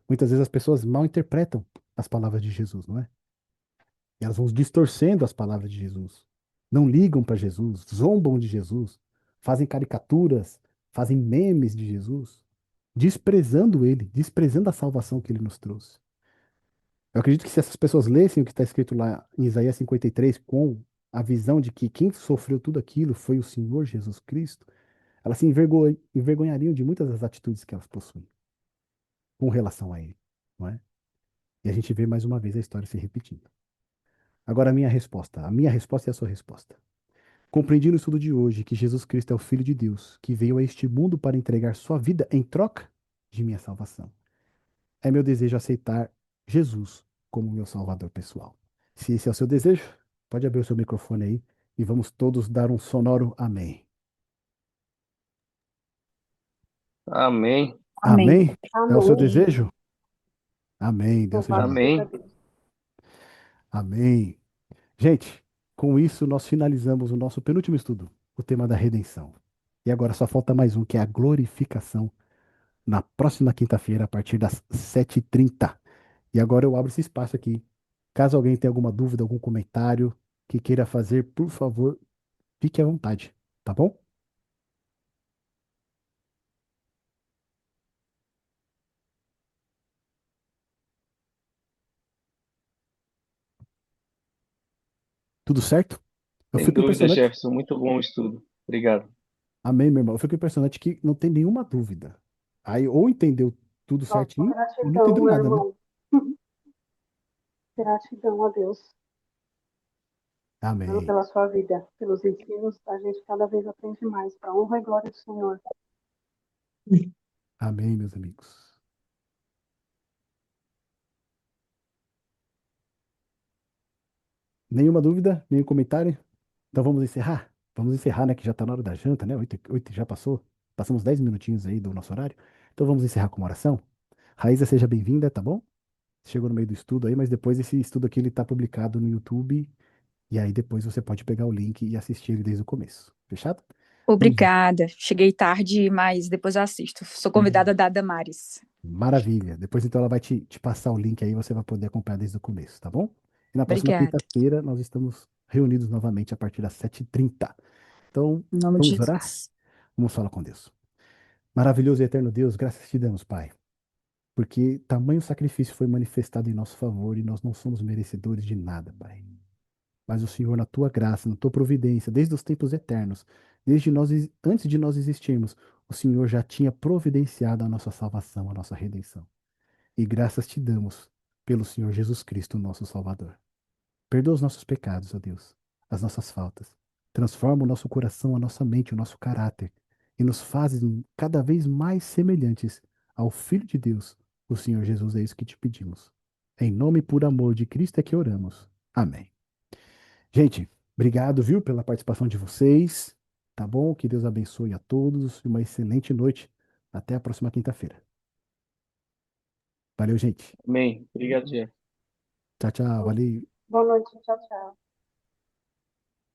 Muitas vezes as pessoas mal interpretam as palavras de Jesus, não é? E elas vão distorcendo as palavras de Jesus. Não ligam para Jesus, zombam de Jesus, fazem caricaturas, fazem memes de Jesus, desprezando ele, desprezando a salvação que ele nos trouxe. Eu acredito que se essas pessoas lessem o que está escrito lá em Isaías 53 com a visão de que quem sofreu tudo aquilo foi o Senhor Jesus Cristo, elas se envergonhariam de muitas das atitudes que elas possuem com relação a ele, não é? E a gente vê mais uma vez a história se repetindo. Agora a minha resposta é a sua resposta. Compreendi no estudo de hoje que Jesus Cristo é o Filho de Deus, que veio a este mundo para entregar sua vida em troca de minha salvação. É meu desejo aceitar Jesus como meu Salvador pessoal. Se esse é o seu desejo, pode abrir o seu microfone aí e vamos todos dar um sonoro amém. Amém. Amém. Amém? É o seu Amém. desejo? Amém. Deus seja Louvado louvado. seja Amém. Deus. Amém. Gente, com isso nós finalizamos o nosso penúltimo estudo, o tema da redenção. E agora só falta mais um, que é a glorificação, na próxima quinta-feira, a partir das 7h30. E agora eu abro esse espaço aqui. Caso alguém tenha alguma dúvida, algum comentário que queira fazer, por favor, fique à vontade, tá bom? Tudo certo? Eu Sem fico dúvida, impressionante. Jefferson. Muito bom o estudo. Obrigado. Amém, meu irmão. Eu fico impressionante que não tem nenhuma dúvida. Aí ou entendeu tudo Nossa, certinho, ou não gratidão, entendeu meu nada, né? irmão. Gratidão a Deus Amém. pela sua vida, pelos ensinos. A gente cada vez aprende mais, para a honra e glória do Senhor. Amém, meus amigos. Nenhuma dúvida? Nenhum comentário? Então vamos encerrar? Vamos encerrar, né? Que já está na hora da janta, né? Oito já passou. Passamos 10 minutinhos aí do nosso horário. Então vamos encerrar com uma oração. Raíza, seja bem-vinda, tá bom? Chegou no meio do estudo aí, mas depois esse estudo aqui ele está publicado no YouTube. E aí depois você pode pegar o link e assistir ele desde o começo. Fechado? Vamos lá. Obrigada. Cheguei tarde, mas depois eu assisto. Sou convidada da Damares. Maravilha. Depois então ela vai te passar o link aí, você vai poder acompanhar desde o começo, tá bom? E na próxima Obrigada. quinta-feira nós estamos reunidos novamente a partir das 7h30. Então, Em nome de vamos orar? Jesus. Vamos falar com Deus. Maravilhoso e eterno Deus, graças te damos, Pai, porque tamanho sacrifício foi manifestado em nosso favor e nós não somos merecedores de nada, Pai. Mas o Senhor, na tua graça, na tua providência, desde os tempos eternos, antes de nós existirmos, o Senhor já tinha providenciado a nossa salvação, a nossa redenção. E graças te damos pelo Senhor Jesus Cristo, nosso Salvador. Perdoa os nossos pecados, ó Deus, as nossas faltas. Transforma o nosso coração, a nossa mente, o nosso caráter e nos faz cada vez mais semelhantes ao Filho de Deus, o Senhor Jesus. É isso que te pedimos. Em nome e por amor de Cristo é que oramos. Amém. Gente, obrigado, viu, pela participação de vocês. Tá bom? Que Deus abençoe a todos e uma excelente noite. Até a próxima quinta-feira. Valeu, gente. Amém. Obrigado, Jeff. Tchau, tchau. Valeu. Boa noite, tchau, tchau.